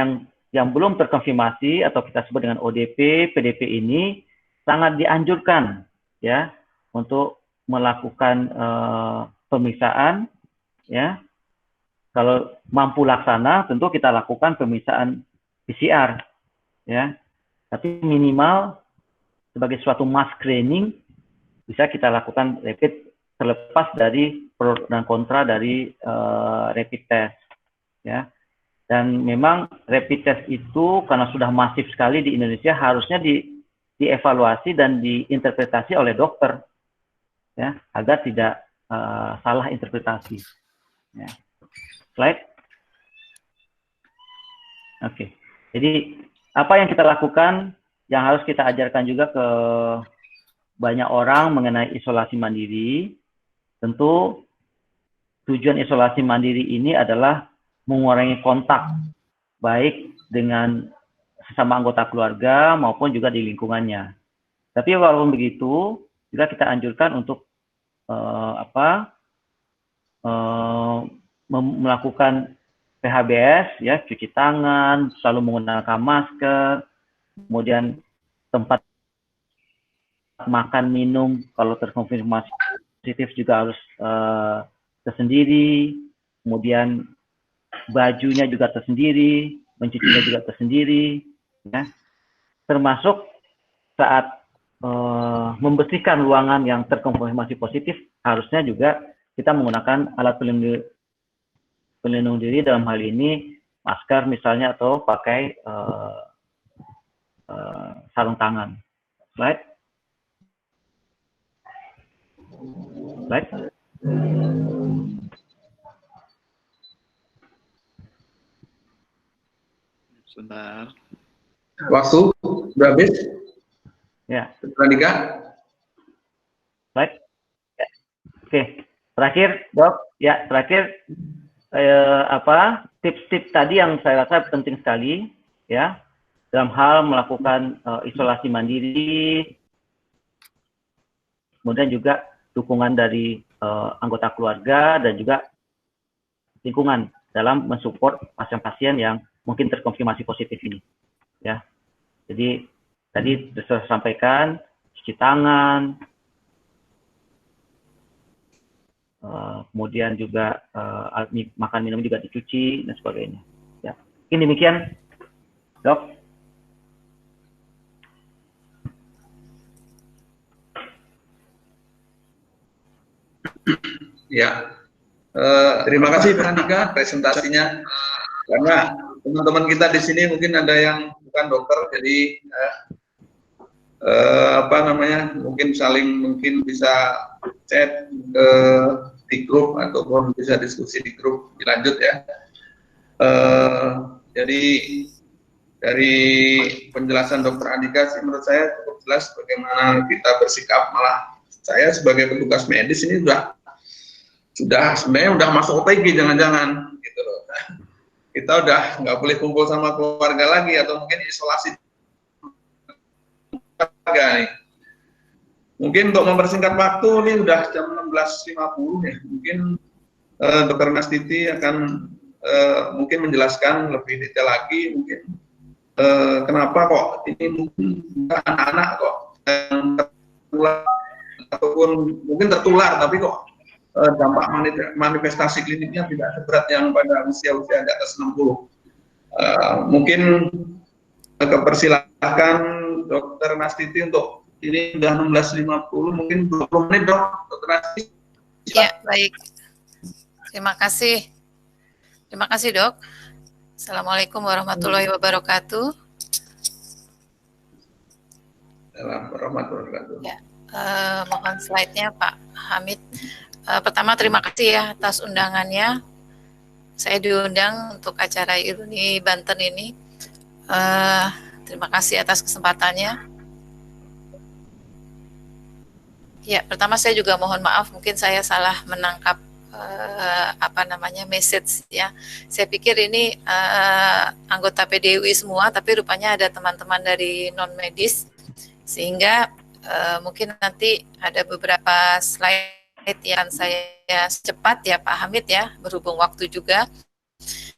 yang belum terkonfirmasi atau kita sebut dengan ODP, PDP ini sangat dianjurkan, ya, untuk melakukan pemeriksaan, ya. Kalau mampu laksana, tentu kita lakukan pemeriksaan PCR, ya. Tapi minimal sebagai suatu mass screening bisa kita lakukan rapid terlepas dari pro dan kontra dari rapid test, ya. Dan memang rapid test itu karena sudah masif sekali di Indonesia harusnya dievaluasi dan diinterpretasi oleh dokter, ya, agar tidak salah interpretasi. Ya. Slide. Oke. Jadi apa yang kita lakukan, yang harus kita ajarkan juga ke banyak orang mengenai isolasi mandiri. Tentu tujuan isolasi mandiri ini adalah mengurangi kontak baik dengan sesama anggota keluarga maupun juga di lingkungannya. Tapi walaupun begitu, juga kita anjurkan untuk melakukan PHBS, ya, cuci tangan, selalu menggunakan masker, kemudian tempat makan minum kalau terkonfirmasi positif juga harus tersendiri, kemudian bajunya juga tersendiri, mencucinya juga tersendiri, ya. Termasuk saat membersihkan ruangan yang terkonfirmasi positif, harusnya juga kita menggunakan alat pelindung diri, dalam hal ini masker misalnya, atau pakai sarung tangan. Slide. Slide. Sebentar. Waktu. Sudah habis? Ya. Dr. Andika? Baik. Ya. Oke. Terakhir, Dok. Ya, terakhir tips-tips tadi yang saya rasa penting sekali ya dalam hal melakukan isolasi mandiri, kemudian juga dukungan dari anggota keluarga dan juga lingkungan dalam mensupport pasien-pasien yang mungkin terkonfirmasi positif ini ya. Jadi tadi sudah saya sampaikan, cuci tangan, kemudian juga makan minum juga dicuci dan sebagainya. Ya, mungkin demikian, Dok. Ya, terima kasih Pak Andika presentasinya. Karena teman-teman kita di sini mungkin ada yang bukan dokter, jadi mungkin bisa chat di grup ataupun bisa diskusi di grup dilanjut ya. Jadi dari penjelasan Dr. Andika sih menurut saya cukup jelas bagaimana kita bersikap. Malah saya sebagai petugas medis ini sudah sebenarnya udah masuk OTG jangan-jangan gitu loh. Kita udah nggak boleh kumpul sama keluarga lagi atau mungkin isolasi keluarga nih. Mungkin untuk mempersingkat waktu ini udah jam 16.50 ya. Mungkin Dr. Nastiti akan mungkin menjelaskan lebih detail lagi mungkin kenapa kok ini mungkin anak-anak kok tertular ataupun mungkin tertular tapi kok dampak manifestasi kliniknya tidak seberat yang pada usia-usia di atas 60. Mungkin kepersilahkan Dr. Nastiti untuk ini sudah 16.50, mungkin 20 menit Dr. Nastiti. Ya, baik. Terima kasih. Terima kasih, Dok. Assalamualaikum warahmatullahi wabarakatuh. Warahmatullahi wabarakatuh. Ya, mohon slide-nya Pak Hamid. Pertama terima kasih ya atas undangannya. Saya diundang untuk acara Iruni Banten ini. Terima kasih atas kesempatannya. Ya, pertama saya juga mohon maaf mungkin saya salah menangkap message ya. Saya pikir ini anggota PDUI semua, tapi rupanya ada teman-teman dari non medis sehingga mungkin nanti ada beberapa slide yang saya cepat ya Pak Hamid ya, berhubung waktu juga.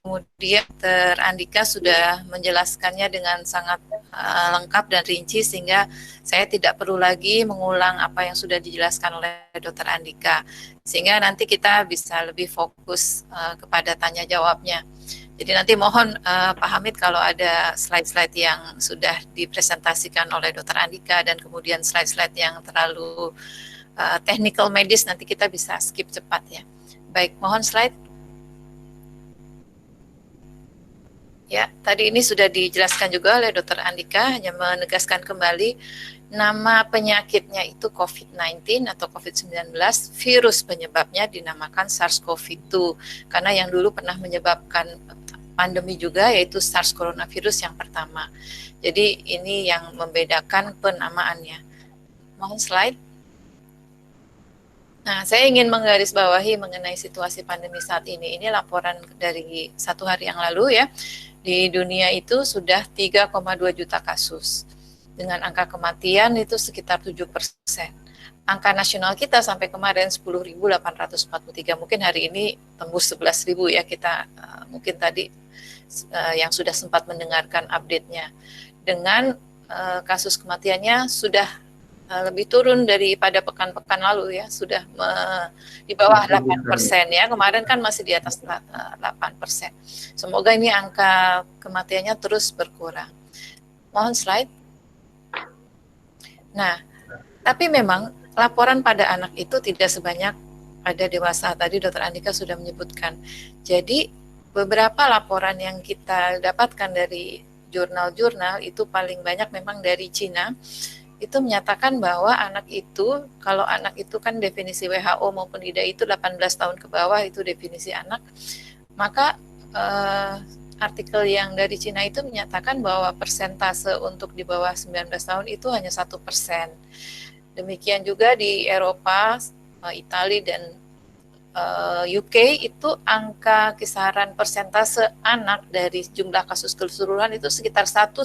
Kemudian Dr. Andika sudah menjelaskannya dengan sangat lengkap dan rinci sehingga saya tidak perlu lagi mengulang apa yang sudah dijelaskan oleh Dr. Andika. Sehingga nanti kita bisa lebih fokus kepada tanya jawabnya. Jadi nanti mohon Pak Hamid kalau ada slide-slide yang sudah dipresentasikan oleh Dr. Andika dan kemudian slide-slide yang terlalu technical medis nanti kita bisa skip cepat ya. Baik, mohon slide. Ya, tadi ini sudah dijelaskan juga oleh Dr. Andika, hanya menegaskan kembali nama penyakitnya itu COVID-19 atau COVID-19, virus penyebabnya dinamakan SARS-CoV-2 karena yang dulu pernah menyebabkan pandemi juga yaitu SARS coronavirus yang pertama. Jadi ini yang membedakan penamaannya. Mohon slide. Nah, saya ingin menggarisbawahi mengenai situasi pandemi saat ini. Ini laporan dari 1 hari yang lalu ya. Di dunia itu sudah 3,2 juta kasus. Dengan angka kematian itu sekitar 7%. Angka nasional kita sampai kemarin 10.843. Mungkin hari ini tembus 11.000 ya kita mungkin tadi yang sudah sempat mendengarkan update-nya. Dengan kasus kematiannya sudah lebih turun daripada pekan-pekan lalu ya, sudah di bawah 8% ya, kemarin kan masih di atas 8%. Semoga ini angka kematiannya terus berkurang. Mohon slide. Nah, tapi memang laporan pada anak itu tidak sebanyak pada dewasa, tadi Dr. Andika sudah menyebutkan. Jadi beberapa laporan yang kita dapatkan dari jurnal-jurnal itu paling banyak memang dari Cina, itu menyatakan bahwa anak itu, kalau anak itu kan definisi WHO maupun IDA itu 18 tahun ke bawah itu definisi anak, maka artikel yang dari Cina itu menyatakan bahwa persentase untuk di bawah 19 tahun itu hanya 1%. Demikian juga di Eropa, Italia dan UK itu angka kisaran persentase anak dari jumlah kasus keseluruhan itu sekitar 1-5%.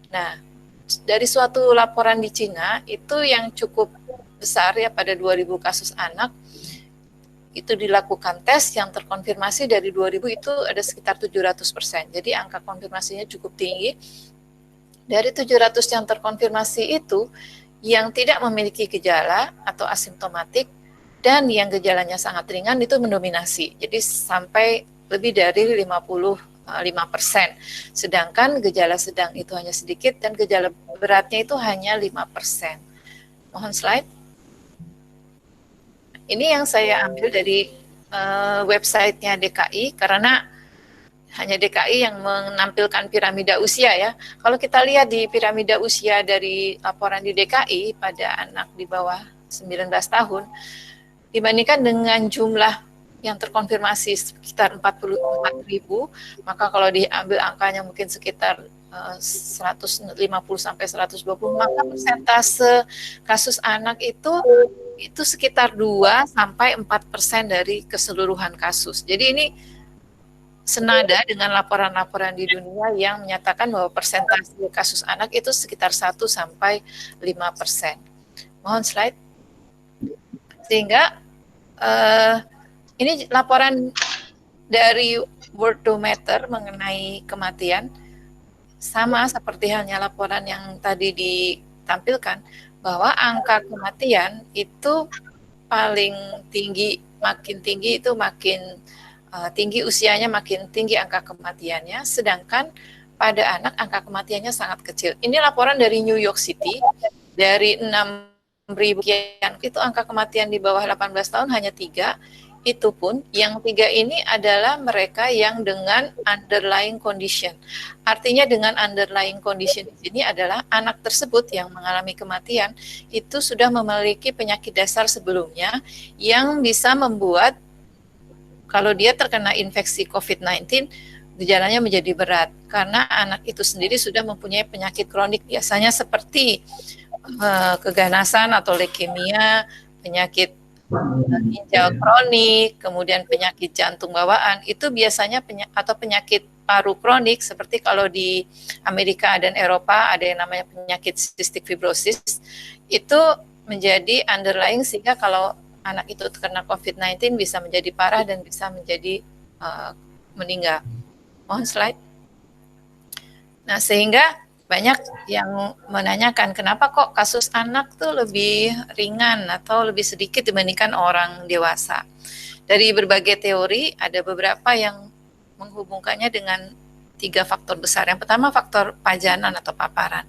Nah, dari suatu laporan di Cina itu yang cukup besar ya, pada 2000 kasus anak itu dilakukan tes, yang terkonfirmasi dari 2000 itu ada sekitar 700%. Jadi angka konfirmasinya cukup tinggi. Dari 700 yang terkonfirmasi itu, yang tidak memiliki gejala atau asimptomatik dan yang gejalanya sangat ringan itu mendominasi. Jadi sampai lebih dari 55%. Sedangkan gejala sedang itu hanya sedikit dan gejala beratnya itu hanya 5%. Mohon slide. Ini yang saya ambil dari websitenya DKI, karena hanya DKI yang menampilkan piramida usia ya. Kalau kita lihat di piramida usia dari laporan di DKI pada anak di bawah 19 tahun, dibandingkan dengan jumlah yang terkonfirmasi sekitar 44.000, maka kalau diambil angkanya mungkin sekitar 150 sampai 120, maka persentase kasus anak itu sekitar 2-4% dari keseluruhan kasus. Jadi ini senada dengan laporan-laporan di dunia yang menyatakan bahwa persentase kasus anak itu sekitar 1-5%. Mohon slide. Sehingga ini laporan dari Worldometer mengenai kematian, sama seperti halnya laporan yang tadi ditampilkan, bahwa angka kematian itu paling tinggi, makin tinggi itu makin tinggi usianya, makin tinggi angka kematiannya, sedangkan pada anak angka kematiannya sangat kecil. Ini laporan dari New York City, dari 6.000 itu angka kematian di bawah 18 tahun hanya 3. Itu pun yang 3 ini adalah mereka yang dengan underlying condition. Artinya dengan underlying condition di sini adalah anak tersebut yang mengalami kematian itu sudah memiliki penyakit dasar sebelumnya yang bisa membuat kalau dia terkena infeksi COVID-19 gejalanya menjadi berat, karena anak itu sendiri sudah mempunyai penyakit kronik biasanya seperti keganasan atau leukemia, penyakit ginjal kronik, kemudian penyakit jantung bawaan, itu biasanya penyakit paru kronik, seperti kalau di Amerika dan Eropa ada yang namanya penyakit cystic fibrosis, itu menjadi underlying sehingga kalau anak itu terkena COVID-19 bisa menjadi parah dan bisa menjadi meninggal. Mohon slide. Nah, sehingga banyak yang menanyakan kenapa kok kasus anak tuh lebih ringan atau lebih sedikit dibandingkan orang dewasa. Dari berbagai teori ada beberapa yang menghubungkannya dengan 3 faktor besar. Yang pertama faktor pajanan atau paparan.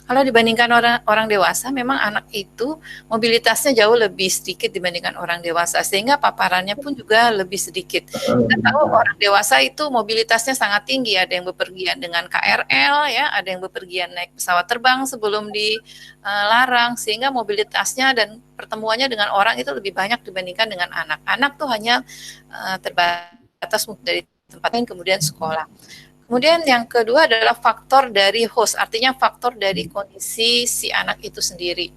Kalau dibandingkan orang dewasa, memang anak itu mobilitasnya jauh lebih sedikit dibandingkan orang dewasa, sehingga paparannya pun juga lebih sedikit. Kita tahu orang dewasa itu mobilitasnya sangat tinggi, ada yang bepergian dengan KRL, ya, ada yang bepergian naik pesawat terbang sebelum dilarang, sehingga mobilitasnya dan pertemuannya dengan orang itu lebih banyak dibandingkan dengan anak. Anak tuh hanya terbatas dari tempat lain, kemudian sekolah. Kemudian yang kedua adalah faktor dari host, artinya faktor dari kondisi si anak itu sendiri.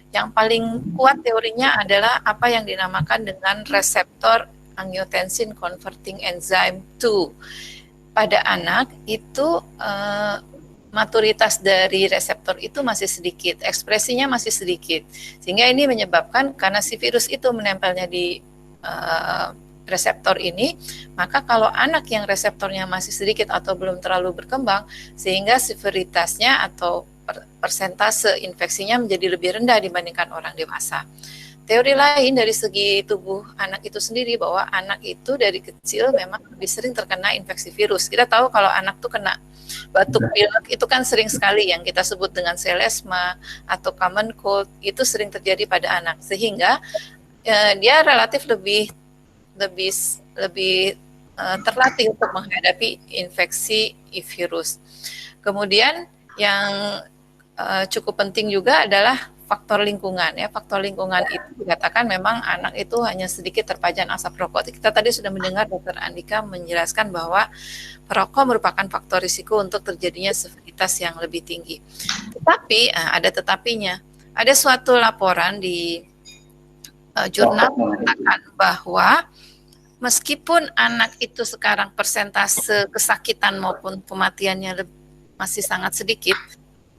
Yang paling kuat teorinya adalah apa yang dinamakan dengan reseptor angiotensin converting enzyme 2. Pada anak itu maturitas dari reseptor itu masih sedikit, ekspresinya masih sedikit. Sehingga ini menyebabkan karena si virus itu menempelnya di reseptor ini, maka kalau anak yang reseptornya masih sedikit atau belum terlalu berkembang, sehingga severitasnya atau persentase infeksinya menjadi lebih rendah dibandingkan orang dewasa. Teori lain dari segi tubuh anak itu sendiri, bahwa anak itu dari kecil memang lebih sering terkena infeksi virus. Kita tahu kalau anak tuh kena batuk pilek itu kan sering sekali yang kita sebut dengan selesma atau common cold, itu sering terjadi pada anak, sehingga dia relatif lebih terlatih untuk menghadapi infeksi virus. Kemudian yang cukup penting juga adalah faktor lingkungan ya. Faktor lingkungan itu dikatakan memang anak itu hanya sedikit terpajan asap rokok. Kita tadi sudah mendengar Dokter Andika menjelaskan bahwa perokok merupakan faktor risiko untuk terjadinya severitas yang lebih tinggi. Tetapi ada tetapinya. Ada suatu laporan di jurnal mengatakan bahwa meskipun anak itu sekarang persentase kesakitan maupun kematiannya masih sangat sedikit,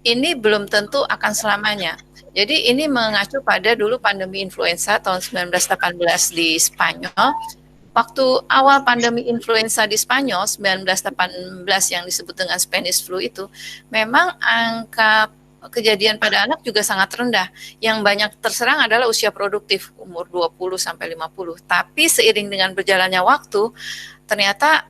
ini belum tentu akan selamanya. Jadi ini mengacu pada dulu pandemi influenza tahun 1918 di Spanyol. Waktu awal pandemi influenza di Spanyol 1918 yang disebut dengan Spanish flu itu, memang angka kejadian pada anak juga sangat rendah. Yang banyak terserang adalah usia produktif, umur 20 sampai 50. Tapi seiring dengan berjalannya waktu, ternyata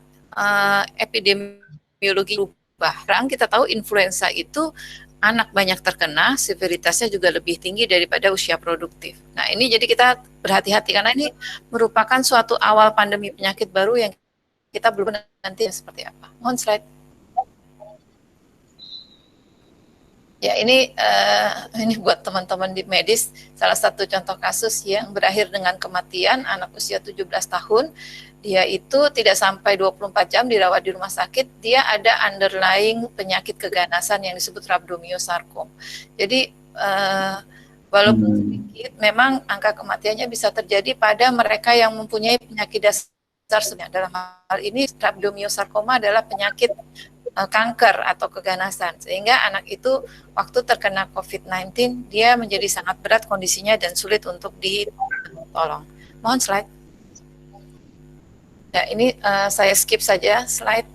epidemiologi berubah. Sekarang kita tahu influenza itu anak banyak terkena, severitasnya juga lebih tinggi daripada usia produktif. Nah, ini jadi kita berhati-hati karena ini merupakan suatu awal pandemi penyakit baru yang kita belum nanti seperti apa. Mohon slide. Ya, ini buat teman-teman di medis, salah satu contoh kasus yang berakhir dengan kematian anak usia 17 tahun. Dia itu tidak sampai 24 jam dirawat di rumah sakit, dia ada underlying penyakit keganasan yang disebut rhabdomyosarcoma. Jadi walaupun sedikit, memang angka kematiannya bisa terjadi pada mereka yang mempunyai penyakit dasar sebenarnya. Dalam hal ini rhabdomyosarcoma adalah penyakit kanker atau keganasan, sehingga anak itu waktu terkena COVID-19 dia menjadi sangat berat kondisinya dan sulit untuk ditolong. Mohon slide. Ya, ini saya skip saja slide,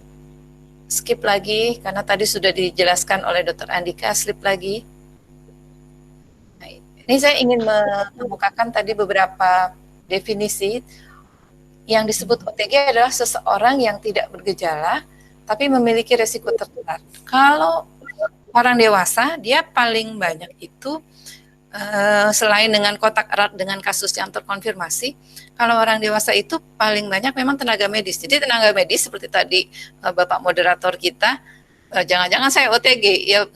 skip lagi karena tadi sudah dijelaskan oleh Dr. Andika. Slip lagi. Nah, ini saya ingin mengemukakan tadi beberapa definisi. Yang disebut OTG adalah seseorang yang tidak bergejala tapi memiliki resiko tertular. Kalau orang dewasa, dia paling banyak itu selain dengan kontak erat dengan kasus yang terkonfirmasi, kalau orang dewasa itu paling banyak memang tenaga medis. Jadi tenaga medis seperti tadi Bapak moderator kita, jangan-jangan saya OTG. Ya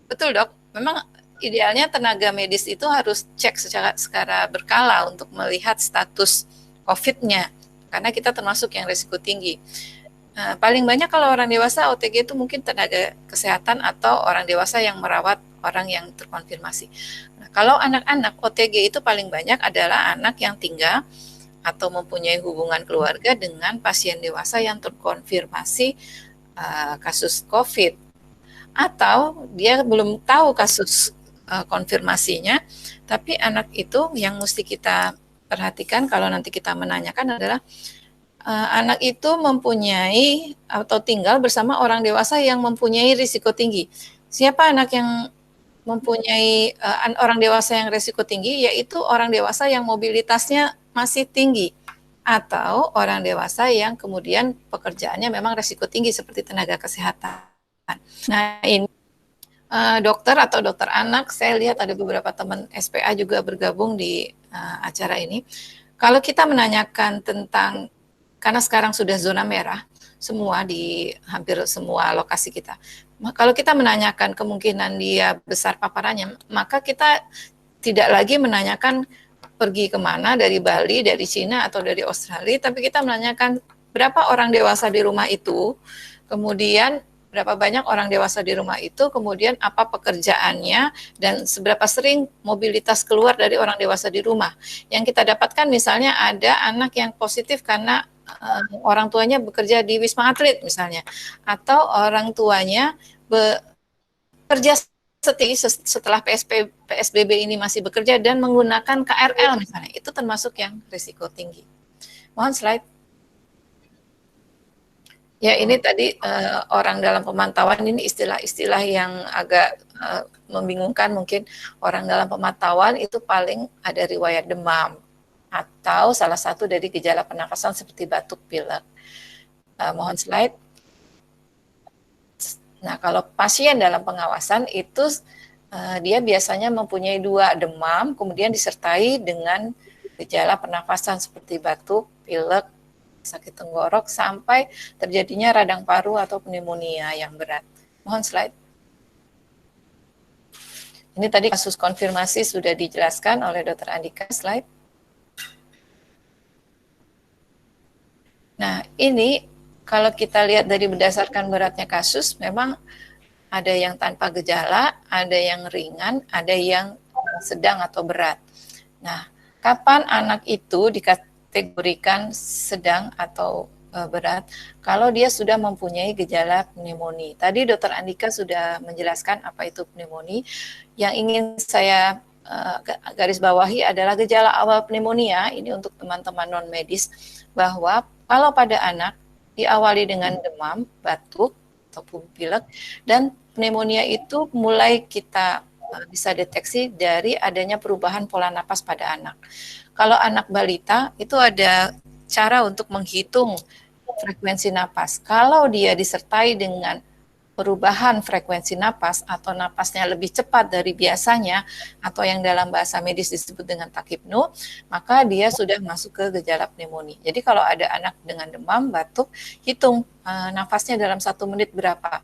betul dok, memang idealnya tenaga medis itu harus cek secara berkala untuk melihat status COVID-nya, karena kita termasuk yang risiko tinggi. Paling banyak kalau orang dewasa OTG itu mungkin tenaga kesehatan atau orang dewasa yang merawat orang yang terkonfirmasi. Nah, kalau anak-anak OTG itu paling banyak adalah anak yang tinggal atau mempunyai hubungan keluarga dengan pasien dewasa yang terkonfirmasi kasus COVID, atau dia belum tahu kasus konfirmasinya, tapi anak itu yang mesti kita perhatikan kalau nanti kita menanyakan adalah anak itu mempunyai atau tinggal bersama orang dewasa yang mempunyai risiko tinggi. Siapa anak yang mempunyai orang dewasa yang risiko tinggi? Yaitu orang dewasa yang mobilitasnya masih tinggi atau orang dewasa yang kemudian pekerjaannya memang risiko tinggi seperti tenaga kesehatan. Nah, ini dokter atau dokter anak, saya lihat ada beberapa teman SPA juga bergabung di acara ini. Kalau kita menanyakan tentang, karena sekarang sudah zona merah semua di hampir semua lokasi kita. Kalau kita menanyakan kemungkinan dia besar paparannya, maka kita tidak lagi menanyakan pergi kemana, dari Bali, dari Cina, atau dari Australia, tapi kita menanyakan berapa orang dewasa di rumah itu, kemudian berapa banyak orang dewasa di rumah itu, kemudian apa pekerjaannya, dan seberapa sering mobilitas keluar dari orang dewasa di rumah. Yang kita dapatkan misalnya ada anak yang positif karena orang tuanya bekerja di Wisma Atlet misalnya, atau orang tuanya bekerja setelah PSBB ini masih bekerja dan menggunakan KRL misalnya, itu termasuk yang risiko tinggi. Mohon slide. Ya, ini tadi orang dalam pemantauan, ini istilah-istilah yang agak membingungkan mungkin. Orang dalam pemantauan itu paling ada riwayat demam atau salah satu dari gejala pernafasan seperti batuk pilek. Mohon slide. Nah, kalau pasien dalam pengawasan itu dia biasanya mempunyai 2 demam, kemudian disertai dengan gejala pernafasan seperti batuk, pilek, sakit tenggorok, sampai terjadinya radang paru atau pneumonia yang berat. Mohon slide. Ini tadi kasus konfirmasi sudah dijelaskan oleh Dr. Andika, slide. Nah, ini kalau kita lihat dari berdasarkan beratnya kasus, memang ada yang tanpa gejala, ada yang ringan, ada yang sedang atau berat. Nah, kapan anak itu dikategorikan sedang atau berat? Kalau dia sudah mempunyai gejala pneumonia. Tadi Dr. Andika sudah menjelaskan apa itu pneumonia. Yang ingin saya garis bawahi adalah gejala awal pneumonia, ini untuk teman-teman non-medis, bahwa kalau pada anak diawali dengan demam, batuk, ataupun pilek, dan pneumonia itu mulai kita bisa deteksi dari adanya perubahan pola napas pada anak. Kalau anak balita itu ada cara untuk menghitung frekuensi napas. Kalau dia disertai dengan perubahan frekuensi napas atau napasnya lebih cepat dari biasanya atau yang dalam bahasa medis disebut dengan takipnu, maka dia sudah masuk ke gejala pneumonia. Jadi kalau ada anak dengan demam, batuk, hitung nafasnya dalam 1 menit berapa.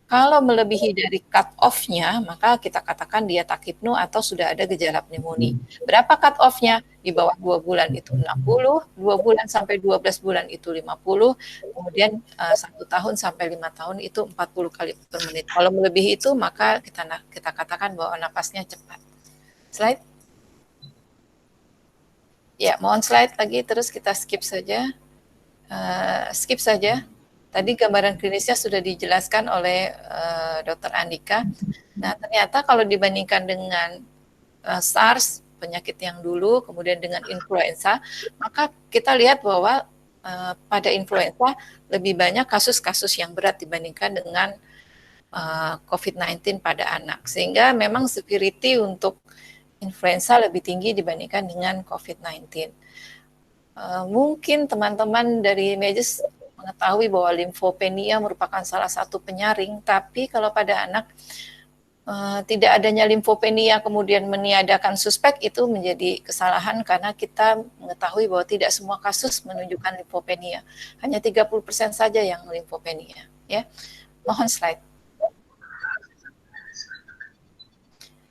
Kalau melebihi dari cut off-nya, maka kita katakan dia takipnu atau sudah ada gejala pneumonia. Berapa cut off-nya? Di bawah 2 bulan itu 60, 2 bulan sampai 12 bulan itu 50, kemudian 1 tahun sampai 5 tahun itu 40 kali per menit. Kalau melebihi itu, maka kita katakan bahwa napasnya cepat. Slide. Ya, mohon slide lagi, terus kita skip saja. Skip saja. Tadi gambaran klinisnya sudah dijelaskan oleh Dr. Andika. Nah, ternyata kalau dibandingkan dengan SARS, penyakit yang dulu, kemudian dengan influenza, maka kita lihat bahwa pada influenza lebih banyak kasus-kasus yang berat dibandingkan dengan COVID-19 pada anak. Sehingga memang severity untuk influenza lebih tinggi dibandingkan dengan COVID-19. Mungkin teman-teman dari medis mengetahui bahwa limfopenia merupakan salah satu penyaring, tapi kalau pada anak tidak adanya limfopenia kemudian meniadakan suspek itu menjadi kesalahan karena kita mengetahui bahwa tidak semua kasus menunjukkan limfopenia. Hanya 30% saja yang limfopenia, ya. Mohon slide.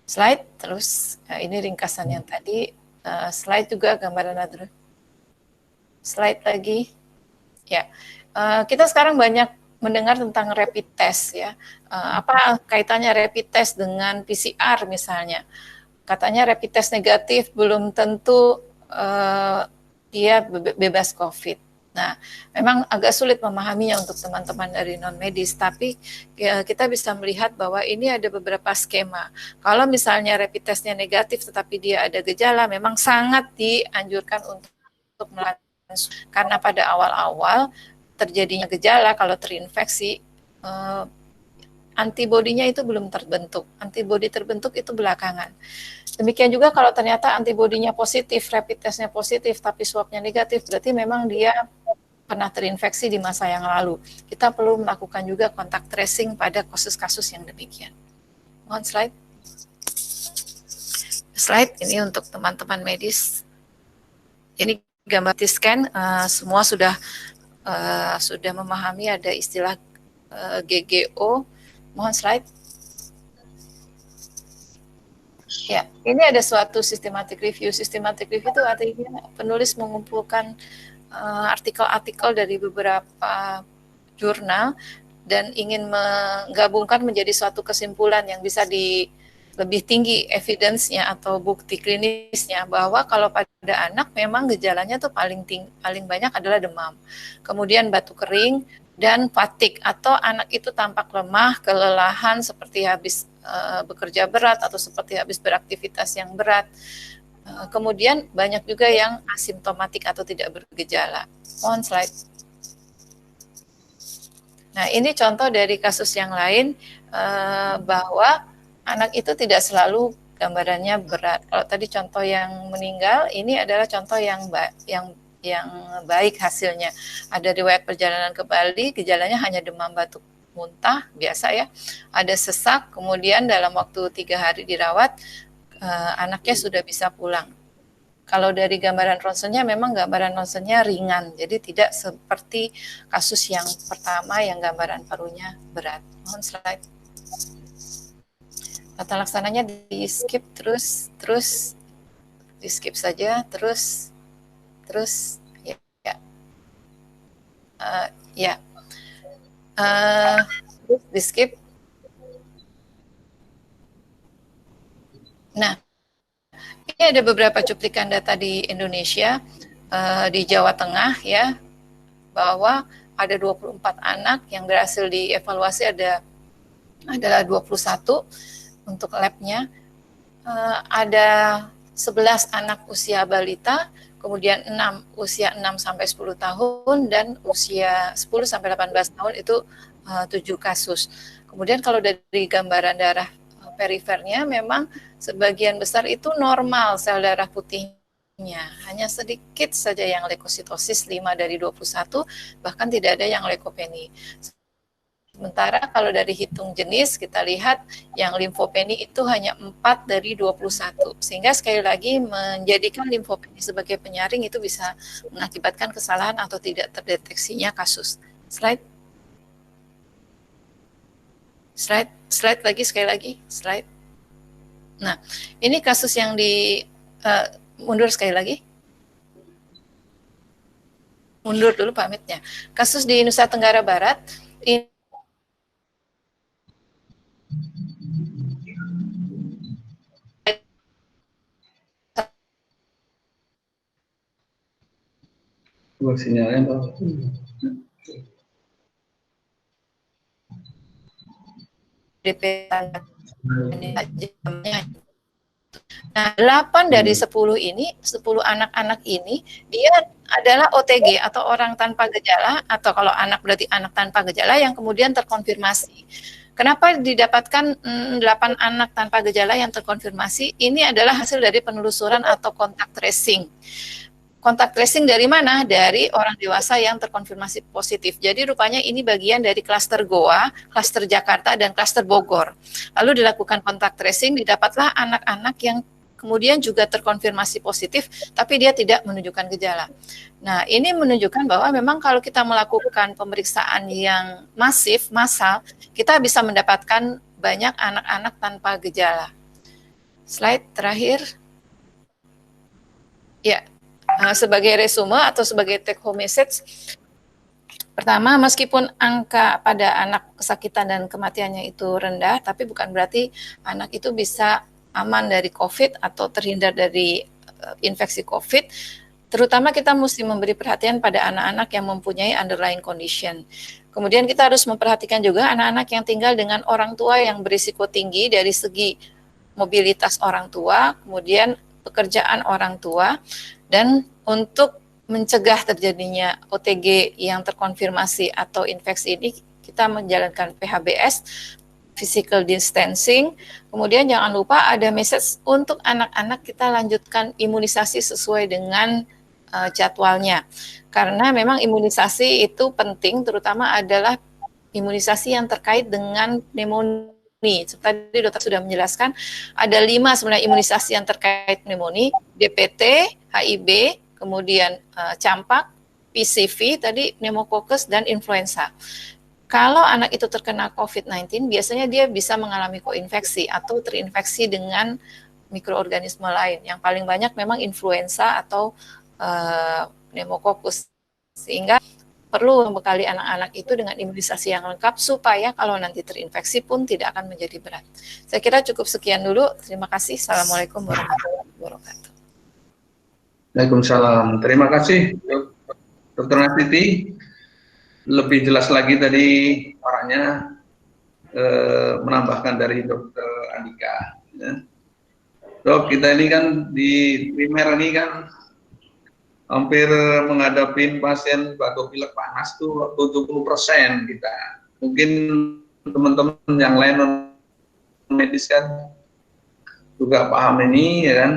Slide terus ini ringkasan yang tadi, slide juga gambaran adre. Slide lagi. Ya. Kita sekarang banyak mendengar tentang rapid test ya. Apa kaitannya rapid test dengan PCR misalnya? Katanya rapid test negatif belum tentu dia bebas COVID. Nah, memang agak sulit memahaminya untuk teman-teman dari non-medis, tapi ya, kita bisa melihat bahwa ini ada beberapa skema. Kalau misalnya rapid testnya negatif tetapi dia ada gejala, memang sangat dianjurkan untuk melakukan, karena pada awal-awal terjadinya gejala kalau terinfeksi, antibodinya itu belum terbentuk. Antibodi terbentuk itu belakangan. Demikian juga kalau ternyata antibodinya positif, rapid testnya positif, tapi swabnya negatif, berarti memang dia pernah terinfeksi di masa yang lalu. Kita perlu melakukan juga kontak tracing pada kasus-kasus yang demikian. Mohon slide. Slide ini untuk teman-teman medis. Ini gambar scan, semua sudah memahami ada istilah GGO. Mohon slide. Ya, ini ada suatu systematic review. Systematic review itu artinya penulis mengumpulkan artikel-artikel dari beberapa jurnal dan ingin menggabungkan menjadi suatu kesimpulan yang bisa lebih tinggi evidence-nya atau bukti klinisnya bahwa kalau pada anak memang gejalanya tuh paling banyak adalah demam, kemudian batuk kering dan fatigue, atau anak itu tampak lemah, kelelahan seperti habis bekerja berat atau seperti habis beraktivitas yang berat. Kemudian banyak juga yang asimptomatik atau tidak bergejala. Mohon slide. Nah, ini contoh dari kasus yang lain bahwa anak itu tidak selalu gambarannya berat. Kalau tadi contoh yang meninggal, ini adalah contoh yang baik hasilnya. Ada riwayat perjalanan ke Bali, gejalanya hanya demam, batuk, muntah, biasa ya. Ada sesak, kemudian dalam waktu 3 hari dirawat, anaknya sudah bisa pulang. Kalau dari gambaran ronsennya, memang gambaran ronsennya ringan, jadi tidak seperti kasus yang pertama yang gambaran parunya berat. Mohon slide. tata laksananya di skip terus di skip saja terus ya terus di skip. Nah, ini ada beberapa cuplikan data di Indonesia, di Jawa Tengah ya, bahwa ada 24 anak yang berhasil dievaluasi, adalah 21 untuk labnya, ada 11 anak usia balita, kemudian 6 usia 6 sampai 10 tahun, dan usia 10 sampai 18 tahun itu 7 kasus. Kemudian kalau dari gambaran darah perifernya, memang sebagian besar itu normal sel darah putihnya, hanya sedikit saja yang leukositosis 5 dari 21, bahkan tidak ada yang leukopeni. Sementara kalau dari hitung jenis kita lihat yang limfopeni itu hanya 4 dari 21. Sehingga sekali lagi menjadikan limfopeni sebagai penyaring itu bisa mengakibatkan kesalahan atau tidak terdeteksinya kasus. Slide lagi, sekali lagi, slide. Nah, ini kasus yang mundur sekali lagi. Mundur dulu pamitnya. Kasus di Nusa Tenggara Barat, ini sinyalnya Nah, 8 dari 10 ini, 10 anak-anak ini, dia adalah OTG atau orang tanpa gejala, atau kalau anak berarti anak tanpa gejala yang kemudian terkonfirmasi. Kenapa didapatkan 8 anak tanpa gejala yang terkonfirmasi? Ini adalah hasil dari penelusuran atau kontak tracing. Kontak tracing dari mana? Dari orang dewasa yang terkonfirmasi positif. Jadi rupanya ini bagian dari klaster Goa, klaster Jakarta, dan klaster Bogor. Lalu dilakukan kontak tracing, didapatlah anak-anak yang kemudian juga terkonfirmasi positif, tapi dia tidak menunjukkan gejala. Nah, ini menunjukkan bahwa memang kalau kita melakukan pemeriksaan yang masif, massal, kita bisa mendapatkan banyak anak-anak tanpa gejala. Slide terakhir. Ya. Sebagai resume atau sebagai take home message, pertama, meskipun angka pada anak kesakitan dan kematiannya itu rendah, tapi bukan berarti anak itu bisa aman dari COVID atau terhindar dari infeksi COVID. Terutama kita mesti memberi perhatian pada anak-anak yang mempunyai underlying condition. Kemudian kita harus memperhatikan juga anak-anak yang tinggal dengan orang tua yang berisiko tinggi dari segi mobilitas orang tua, kemudian pekerjaan orang tua. Dan untuk mencegah terjadinya OTG yang terkonfirmasi atau infeksi ini, kita menjalankan PHBS, physical distancing. Kemudian jangan lupa ada message untuk anak-anak, kita lanjutkan imunisasi sesuai dengan jadwalnya. Karena memang imunisasi itu penting, terutama adalah imunisasi yang terkait dengan pneumonia. Tadi dokter sudah menjelaskan, ada 5 sebenarnya imunisasi yang terkait pneumonia, DPT, HIB, kemudian campak, PCV, tadi pneumococcus, dan influenza. Kalau anak itu terkena COVID-19, biasanya dia bisa mengalami koinfeksi atau terinfeksi dengan mikroorganisme lain. Yang paling banyak memang influenza atau pneumococcus. Sehingga perlu membekali anak-anak itu dengan imunisasi yang lengkap supaya kalau nanti terinfeksi pun tidak akan menjadi berat. Saya kira cukup sekian dulu. Terima kasih. Assalamualaikum warahmatullahi wabarakatuh. Waalaikumsalam. Terima kasih, Dr. Nastiti. Lebih jelas lagi tadi orangnya menambahkan dari Dr. Andika. Ya. Dok, kita ini kan di primer ini kan hampir menghadapi pasien batuk pilek panas tuh 70% kita. Mungkin teman-teman yang lain medis kan juga paham ini, ya kan.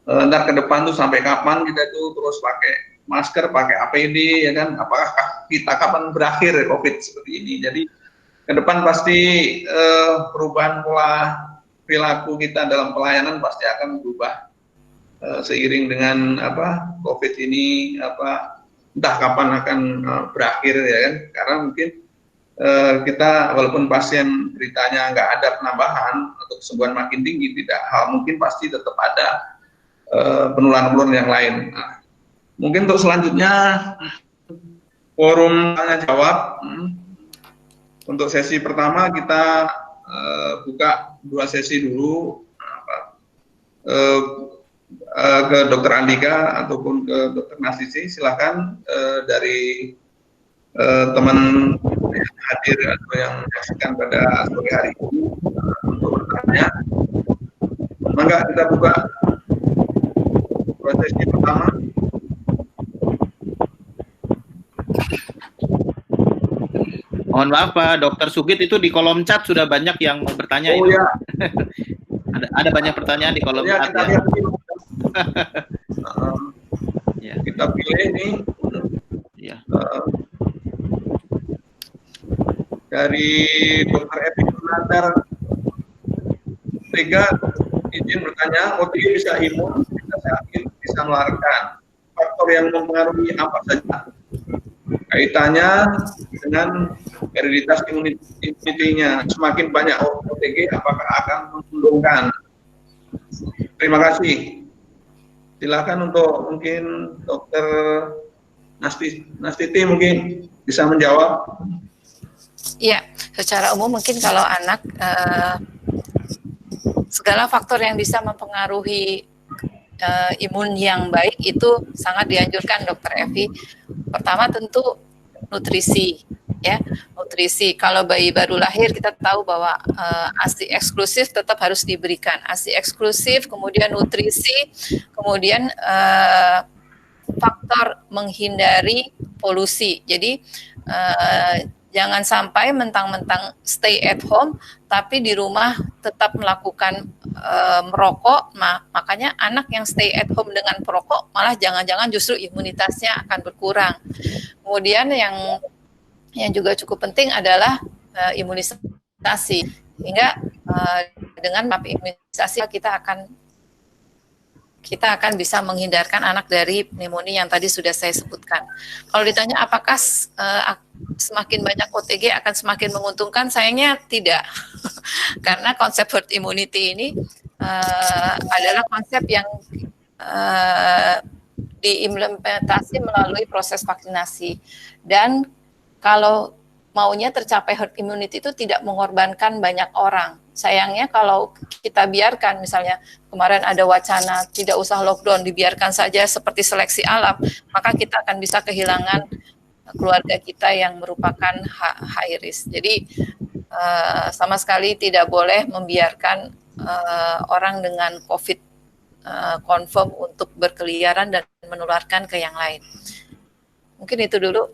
Ntar ke depan tuh sampai kapan kita tuh terus pakai masker, pakai APD, ya kan. Apakah kita kapan berakhir COVID seperti ini? Jadi ke depan pasti perubahan pola perilaku kita dalam pelayanan pasti akan berubah. Seiring dengan COVID ini entah kapan akan berakhir, ya kan, karena mungkin kita walaupun pasien beritanya nggak ada penambahan atau kesembuhan makin tinggi, tidak. Hal mungkin pasti tetap ada penularan-penularan yang lain. Nah, mungkin untuk selanjutnya forum tanya jawab. Untuk sesi pertama kita buka 2 sesi dulu, ke Dokter Andika ataupun ke Dokter Nasisi. Silakan dari teman yang hadir atau yang menyaksikan pada sore hari ini untuk bertanya. Maka kita buka prosesi pertama. Mohon maaf Pak Dokter Sugit, itu di kolom chat sudah banyak yang mau bertanya. Oh itu. ya. ada banyak pertanyaan di kolom Ya, chat. kita lihat ini. Ya. Kita pilih nih. Ya. Dari Dokter Evi Sunandar Tega, izin bertanya, OTG bisa imun, bisa sakit, bisa menularkan. Faktor yang mempengaruhi apa saja? Kaitannya dengan hereditas imunitinya. Semakin banyak OTG, apakah akan menguntungkan? Terima kasih. Silakan untuk mungkin Dokter Nastiti mungkin bisa menjawab. Ya, secara umum mungkin kalau anak segala faktor yang bisa mempengaruhi imun yang baik itu sangat dianjurkan Dokter Evi. Pertama tentu nutrisi, ya, nutrisi. Kalau bayi baru lahir kita tahu bahwa ASI eksklusif tetap harus diberikan. ASI eksklusif, kemudian nutrisi, kemudian faktor menghindari polusi. Jadi jangan sampai mentang-mentang stay at home, tapi di rumah tetap melakukan merokok. Makanya anak yang stay at home dengan perokok, malah jangan-jangan justru imunitasnya akan berkurang. Kemudian yang juga cukup penting adalah imunisasi. Hingga dengan imunisasi kita akan bisa menghindarkan anak dari pneumonia yang tadi sudah saya sebutkan. Kalau ditanya apakah semakin banyak OTG akan semakin menguntungkan, sayangnya tidak. Karena konsep herd immunity ini adalah konsep yang diimplementasi melalui proses vaksinasi. Dan kalau maunya tercapai herd immunity itu tidak mengorbankan banyak orang. Sayangnya kalau kita biarkan, misalnya kemarin ada wacana tidak usah lockdown, dibiarkan saja seperti seleksi alam, maka kita akan bisa kehilangan keluarga kita yang merupakan high risk. Jadi sama sekali tidak boleh membiarkan orang dengan COVID confirm untuk berkeliaran dan menularkan ke yang lain. Mungkin itu dulu.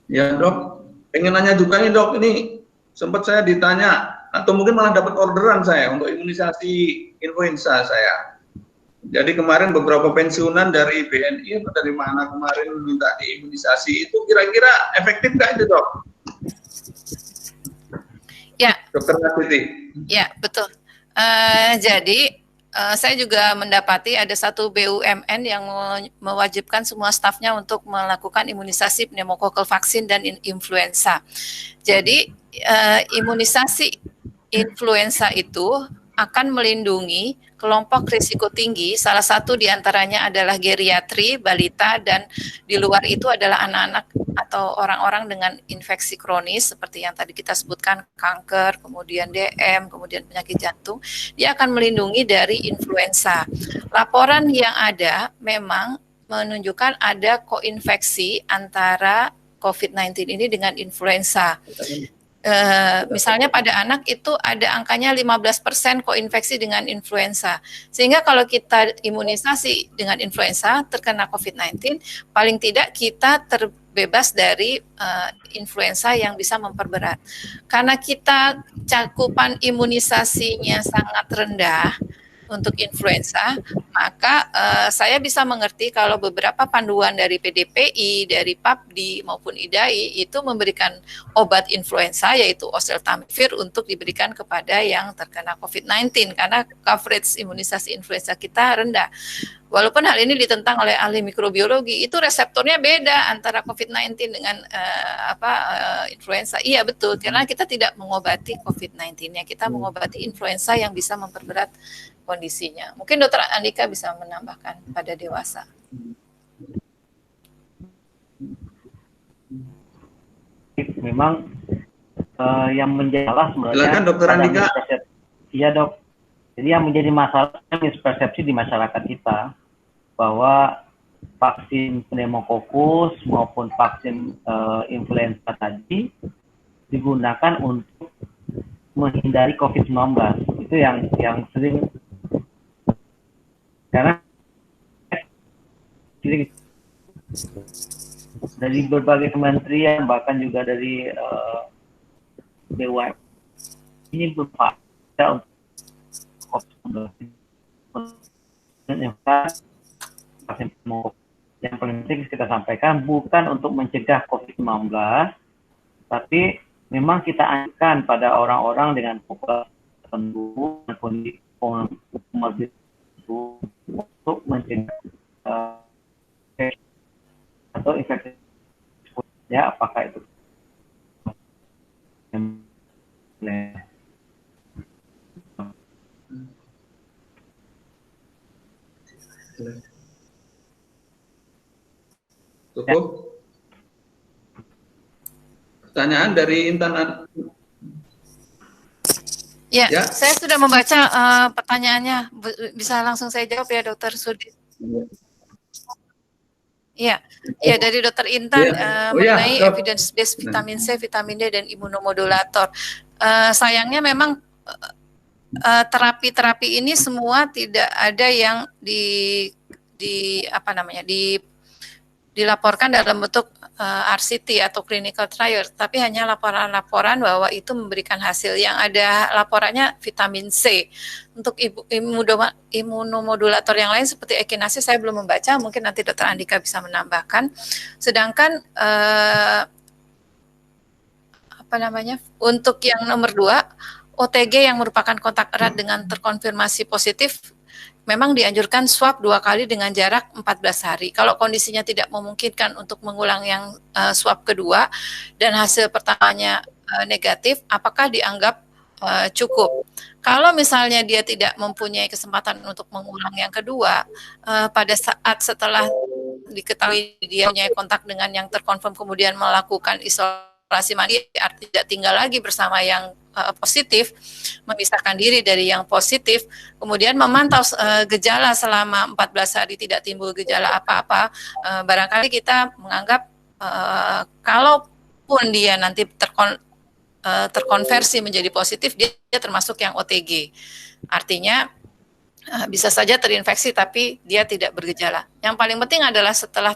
Ya Dok, pengen nanya juga nih Dok, ini sempat saya ditanya, atau mungkin malah dapat orderan saya untuk imunisasi influenza saya. Jadi kemarin beberapa pensiunan dari BNI atau dari mana kemarin minta diimunisasi, itu kira-kira efektif nggak itu Dok? Ya. Dokter Nasiti. Ya, betul. Jadi saya juga mendapati ada satu BUMN yang mewajibkan semua stafnya untuk melakukan imunisasi pneumokokal vaksin dan influenza. Jadi imunisasi influenza itu akan melindungi kelompok risiko tinggi, salah satu diantaranya adalah geriatri, balita, dan di luar itu adalah anak-anak atau orang-orang dengan infeksi kronis seperti yang tadi kita sebutkan, kanker, kemudian DM, kemudian penyakit jantung. Dia akan melindungi dari influenza. Laporan yang ada memang menunjukkan ada koinfeksi antara COVID-19 ini dengan influenza. Misalnya pada anak itu ada angkanya 15% koinfeksi dengan influenza. Sehingga kalau kita imunisasi dengan influenza terkena COVID-19, paling tidak kita terbebas dari influenza yang bisa memperberat. Karena kita cakupan imunisasinya sangat rendah untuk influenza, maka saya bisa mengerti kalau beberapa panduan dari PDPI, dari PAPDI maupun IDAI itu memberikan obat influenza yaitu oseltamivir untuk diberikan kepada yang terkena COVID-19 karena coverage imunisasi influenza kita rendah. Walaupun hal ini ditentang oleh ahli mikrobiologi, itu reseptornya beda antara COVID-19 dengan influenza. Iya betul, karena kita tidak mengobati COVID-19-nya, kita mengobati influenza yang bisa memperberat kondisinya. Mungkin Dokter Andika bisa menambahkan pada dewasa. Memang yang menjadi masalah sebenarnya. Silakan Dokter Andika. Iya dok. Jadi yang menjadi masalah mispersepsi di masyarakat kita bahwa vaksin pneumokokus maupun vaksin influenza tadi digunakan untuk menghindari COVID-19. Itu yang sering, karena dari berbagai kementerian bahkan juga dari BUMN ini berfaedah untuk yang paling penting kita sampaikan bukan untuk mencegah COVID-19, tapi memang kita anjurkan pada orang-orang dengan populasi tertentu dan kondisi untuk mencegah atau infeksi, ya apakah itu Cukup. Pertanyaan dari Intan. Ya, saya sudah membaca pertanyaannya. Bisa langsung saya jawab ya, Dokter Sudi. Iya, dari Dokter Intan mengenai evidence based vitamin C, vitamin D, dan imunomodulator. Sayangnya memang terapi-terapi ini semua tidak ada yang dilaporkan dalam bentuk RCT atau clinical trial, tapi hanya laporan-laporan bahwa itu memberikan hasil. Yang ada laporannya vitamin C. Untuk imunomodulator yang lain seperti ekinase saya belum membaca, mungkin nanti Dr. Andika bisa menambahkan. Sedangkan untuk yang nomor 2, OTG yang merupakan kontak erat dengan terkonfirmasi positif memang dianjurkan swab 2 kali dengan jarak 14 hari. Kalau kondisinya tidak memungkinkan untuk mengulang yang swab kedua dan hasil pertamanya negatif, apakah dianggap cukup? Kalau misalnya dia tidak mempunyai kesempatan untuk mengulang yang kedua, pada saat setelah diketahui dia punya kontak dengan yang terkonfirm kemudian melakukan isolasi mandiri, artinya tidak tinggal lagi bersama yang positif, memisahkan diri dari yang positif, kemudian memantau gejala selama 14 hari tidak timbul gejala apa-apa, barangkali kita menganggap kalaupun dia nanti terkonversi menjadi positif, dia termasuk yang OTG. Artinya bisa saja terinfeksi tapi dia tidak bergejala. Yang paling penting adalah setelah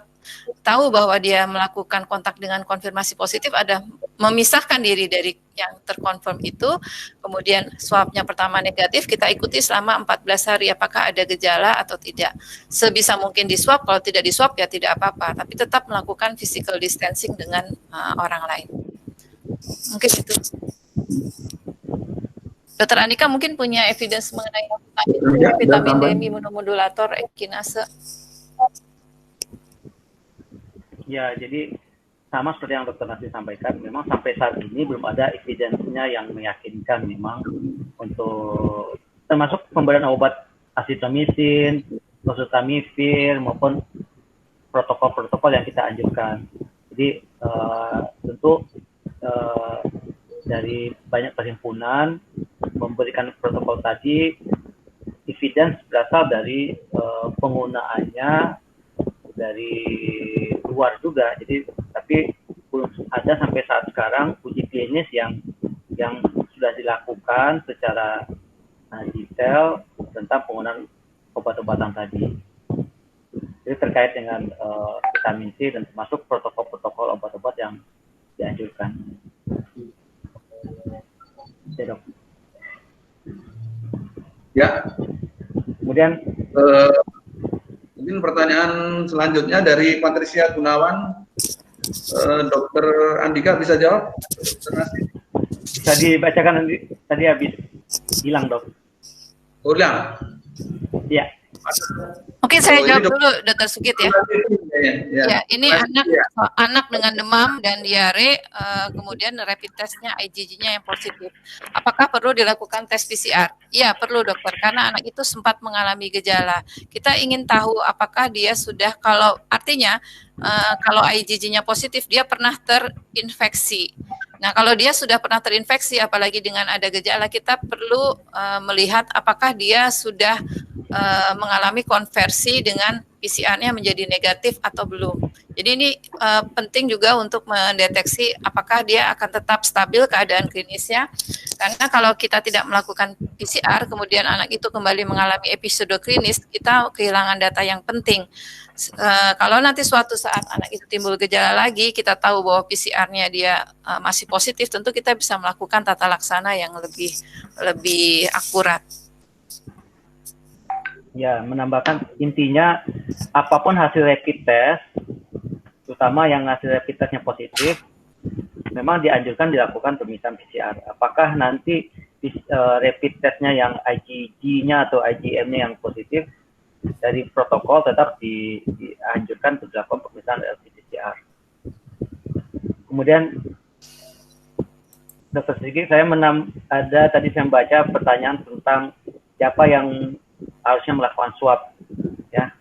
tahu bahwa dia melakukan kontak dengan konfirmasi positif, ada memisahkan diri dari yang terkonfirm itu, kemudian swabnya pertama negatif, kita ikuti selama 14 hari apakah ada gejala atau tidak. Sebisa mungkin di swab, kalau tidak di swab ya tidak apa-apa, tapi tetap melakukan physical distancing dengan orang lain. Mungkin itu. Dokter Andika mungkin punya evidence mengenai vitamin D, imunomodulator, ekinase. Ya, jadi sama seperti yang Dokter Nasi sampaikan, memang sampai saat ini belum ada evidence-nya yang meyakinkan memang untuk termasuk pemberian obat asitromisin, oseltamivir maupun protokol-protokol yang kita anjurkan. Jadi tentu dari banyak perhimpunan memberikan protokol tadi, evidence berasal dari penggunaannya dari luar juga. Jadi tapi belum ada sampai saat sekarang uji klinis yang sudah dilakukan secara detail tentang penggunaan obat-obatan tadi. Jadi terkait dengan vitamin C dan termasuk protokol-protokol obat-obat yang dianjurkan. Ya, Dok. Ya. Kemudian mungkin pertanyaan selanjutnya dari Patricia Gunawan. Dokter Andika bisa jawab? Bisa dibacakan nanti, tadi habis hilang, Dok. Ulang. Ya. Mungkin saya Oh, jawab ini dulu, Dr. Sugit ya. ya. Ya, ini anak dengan demam dan diare, kemudian rapid testnya IgG-nya yang positif. Apakah perlu dilakukan tes PCR? Iya, perlu dokter, karena anak itu sempat mengalami gejala. Kita ingin tahu apakah dia sudah, kalau artinya kalau IgG-nya positif, dia pernah terinfeksi. Nah, kalau dia sudah pernah terinfeksi, apalagi dengan ada gejala, kita perlu melihat apakah dia sudah mengalami konversi dengan PCR-nya menjadi negatif atau belum. Jadi ini penting juga untuk mendeteksi apakah dia akan tetap stabil keadaan klinisnya. Karena kalau kita tidak melakukan PCR, kemudian anak itu kembali mengalami episode klinis, kita kehilangan data yang penting. Kalau nanti suatu saat anak itu timbul gejala lagi, kita tahu bahwa PCR-nya dia masih positif, tentu kita bisa melakukan tata laksana yang lebih akurat. Ya, menambahkan intinya apapun hasil rapid test, terutama yang hasil rapid testnya positif, memang dianjurkan dilakukan pemeriksaan PCR. Apakah nanti rapid testnya yang IgG-nya atau IgM-nya yang positif, dari protokol tetap dianjurkan untuk dilakukan pemeriksaan PCR. Kemudian, Dr. Sigi, saya tadi saya membaca pertanyaan tentang siapa yang harusnya melakukan swab, ya.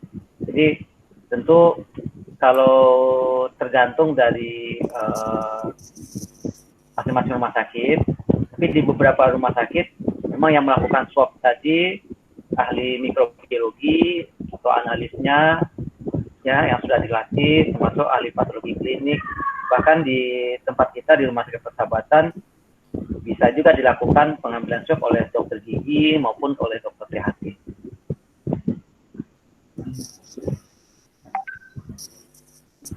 Jadi tentu kalau tergantung dari masing-masing rumah sakit, tapi di beberapa rumah sakit memang yang melakukan swab tadi ahli mikrobiologi atau analisnya, ya, yang sudah dilatih, termasuk ahli patologi klinik. Bahkan di tempat kita di Rumah Sakit Persahabatan bisa juga dilakukan pengambilan swab oleh dokter gigi maupun oleh dokter THT.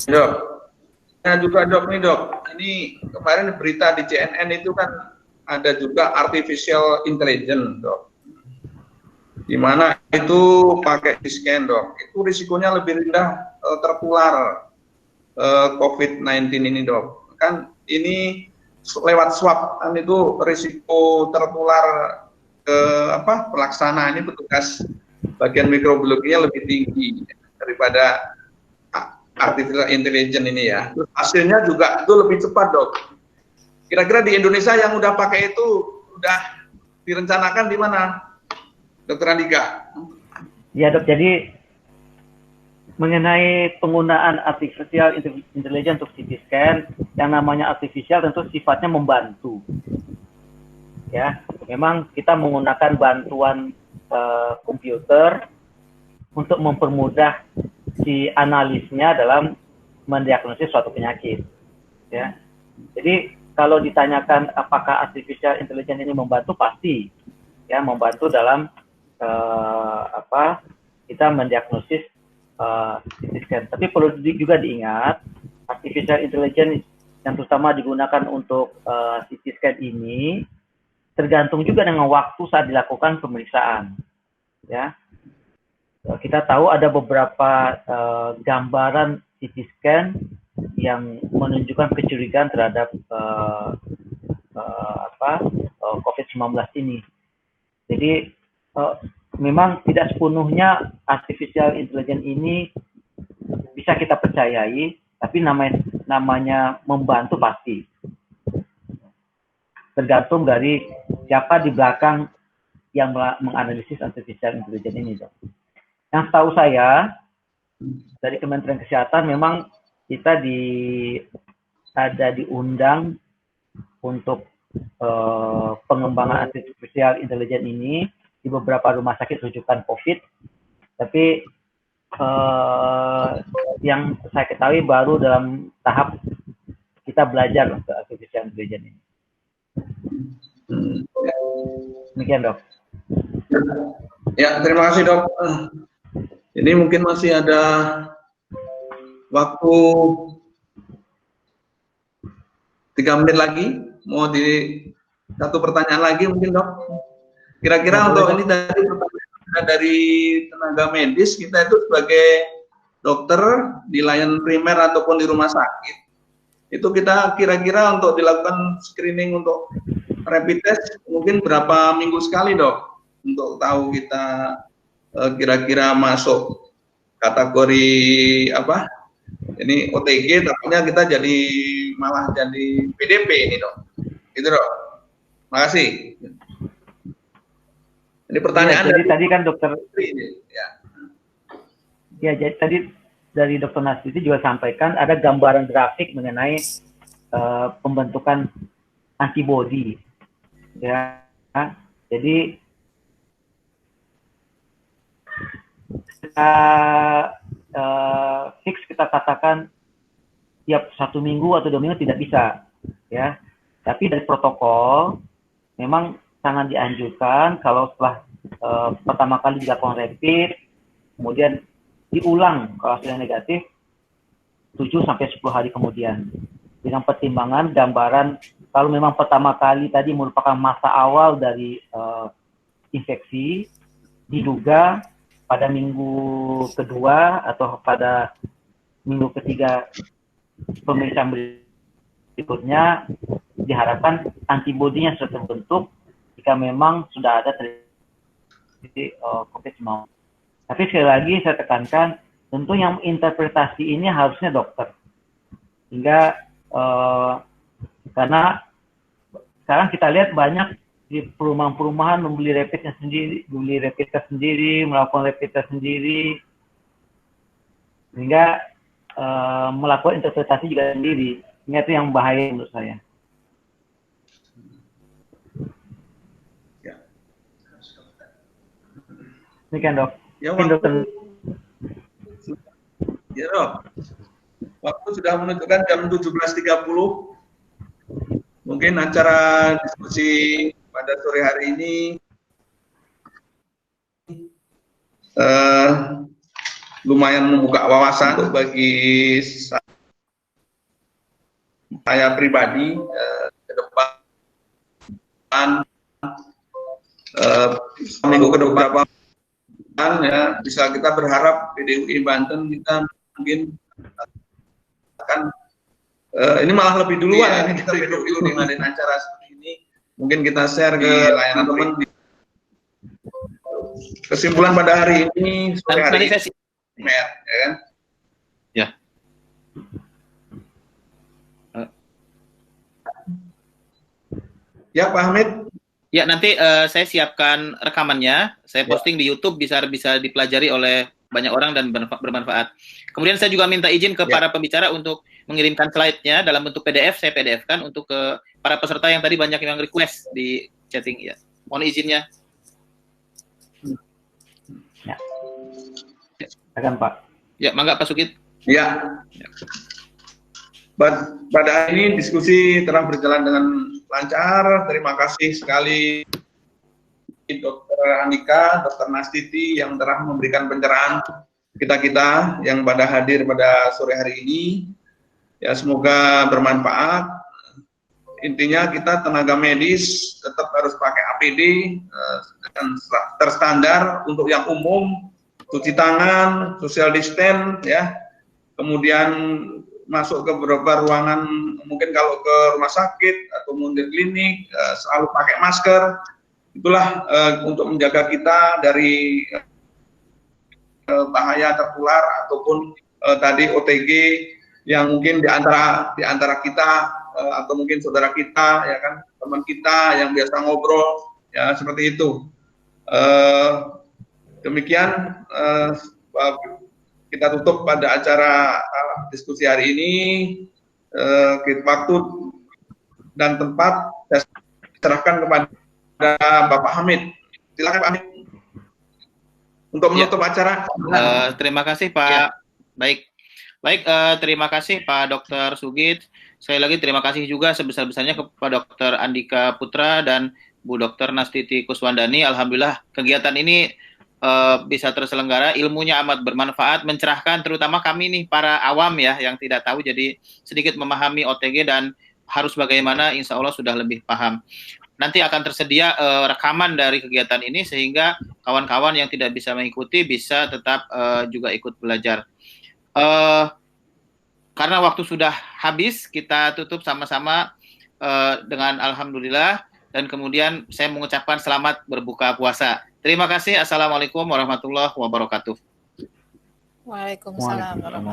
Dok, nah juga dok nih dok, ini kemarin berita di CNN itu kan ada juga artificial intelligence dok, di mana itu pakai scan dok, itu risikonya lebih rendah tertular COVID-19 ini dok. Kan ini lewat swab kan itu risiko tertular pelaksana ini petugas bagian mikrobiologinya lebih tinggi daripada artificial intelligence ini ya. Terus hasilnya juga itu lebih cepat dok. Kira-kira di Indonesia yang udah pakai itu udah direncanakan di mana, Dokter Andika? Ya dok, jadi mengenai penggunaan artificial intelligence untuk CT scan, yang namanya artificial tentu sifatnya membantu. Ya, memang kita menggunakan bantuan komputer untuk mempermudah si analisnya dalam mendiagnosis suatu penyakit. Ya, jadi kalau ditanyakan apakah artificial intelligence ini membantu, pasti ya membantu dalam kita mendiagnosis CT scan. Tapi perlu juga diingat, artificial intelligence yang terutama digunakan untuk CT scan ini tergantung juga dengan waktu saat dilakukan pemeriksaan. Ya, kita tahu ada beberapa gambaran CT scan yang menunjukkan kecurigaan terhadap COVID-19 ini. Jadi memang tidak sepenuhnya artificial intelligence ini bisa kita percayai, tapi namanya membantu pasti. Tergantung dari siapa di belakang yang menganalisis artificial intelligence ini, dok. Yang tahu saya dari Kementerian Kesehatan memang kita ada diundang untuk pengembangan artificial intelligence ini di beberapa rumah sakit rujukan COVID. Tapi yang saya ketahui baru dalam tahap kita belajar untuk artificial intelligence ini. Demikian dok. Ya, terima kasih dok. Ini mungkin masih ada waktu 3 menit lagi. Mau di satu pertanyaan lagi mungkin dok. Kira-kira untuk ini dari tenaga medis, kita itu sebagai dokter di layanan primer ataupun di rumah sakit, itu kita kira-kira untuk dilakukan screening untuk rapid test mungkin berapa minggu sekali dok, untuk tahu kita kira-kira masuk kategori apa? Ini OTG, takutnya kita malah jadi PDP ini dok. Itu dok. Makasih. Ini pertanyaan ya, jadi tadi kan dokter. Ya. Ya, jadi tadi dari dokter Nastiti juga sampaikan ada gambaran grafik mengenai pembentukan antibodi. Ya, jadi kita fix kita katakan tiap 1 minggu atau 2 minggu tidak bisa, ya. Tapi dari protokol memang sangat dianjurkan kalau setelah pertama kali dilakukan rapid, kemudian diulang kalau hasilnya negatif 7-10 hari kemudian, dengan pertimbangan gambaran kalau memang pertama kali tadi merupakan masa awal dari infeksi, diduga pada minggu kedua atau pada minggu ketiga pemeriksaan berikutnya diharapkan antibodinya sudah terbentuk jika memang sudah ada terjadi COVID-19. Tapi sekali lagi saya tekankan, tentu yang interpretasi ini harusnya dokter. Hingga karena sekarang kita lihat banyak di perumahan-perumahan membeli rapid test sendiri, melakukan rapid test sendiri, sehingga melakukan interpretasi juga sendiri. Ini itu yang bahaya menurut saya. Ya. Demikian dok. Ya, ya dok. Waktu sudah menunjukkan jam 17.30. Mungkin acara diskusi pada sore hari ini lumayan membuka wawasan bagi saya pribadi ke depan, minggu ke depan ya, bisa kita berharap PDUI Banten kita mungkin akan ini malah lebih duluan ya, kita PDUI ngadain acara seperti ini, mungkin kita share ke layanan teman. Kesimpulan pada hari ini sore hari ini, ya kan? Ya. Ya Pak Hamid. Ya, nanti saya siapkan rekamannya, saya posting di YouTube, bisa dipelajari oleh banyak orang dan bermanfaat. Kemudian saya juga minta izin ke para pembicara untuk mengirimkan slide-nya dalam bentuk PDF, saya PDF-kan untuk ke para peserta yang tadi banyak yang request di chatting ya. Mohon izinnya. Ya. Silakan Pak. Ya, mangga Pak Sugit. Ya. Pada hari ini diskusi telah berjalan dengan lancar. Terima kasih sekali Dr. Andika, Dr. Nastiti yang telah memberikan pencerahan kita yang pada hadir pada sore hari ini. Ya, semoga bermanfaat. Intinya kita tenaga medis tetap harus pakai APD dan terstandar untuk yang umum, cuci tangan, social distance ya. Kemudian masuk ke beberapa ruangan, mungkin kalau ke rumah sakit atau mungkin klinik selalu pakai masker. Itulah untuk menjaga kita dari bahaya tertular ataupun tadi OTG yang mungkin di antara kita atau mungkin saudara kita ya kan, teman kita yang biasa ngobrol ya, seperti itu. Demikian kita tutup pada acara diskusi hari ini. Waktu dan tempat saya serahkan kepada Bapak Hamid. Silakan Pak Hamid untuk menutup acara. Terima kasih Pak. Ya. Baik, terima kasih Pak Dr. Sugit. Sekali lagi terima kasih juga sebesar-besarnya kepada Dr. Andika Putra dan Bu Dr. Nastiti Kuswandani. Alhamdulillah kegiatan ini bisa terselenggara, ilmunya amat bermanfaat, mencerahkan terutama kami nih para awam ya yang tidak tahu, jadi sedikit memahami OTG dan harus bagaimana, insya Allah sudah lebih paham. Nanti akan tersedia rekaman dari kegiatan ini sehingga kawan-kawan yang tidak bisa mengikuti bisa tetap juga ikut belajar. Karena waktu sudah habis, kita tutup sama-sama dengan alhamdulillah, dan kemudian saya mengucapkan selamat berbuka puasa. Terima kasih. Assalamualaikum warahmatullahi wabarakatuh. Waalaikumsalam. Waalaikumsalam.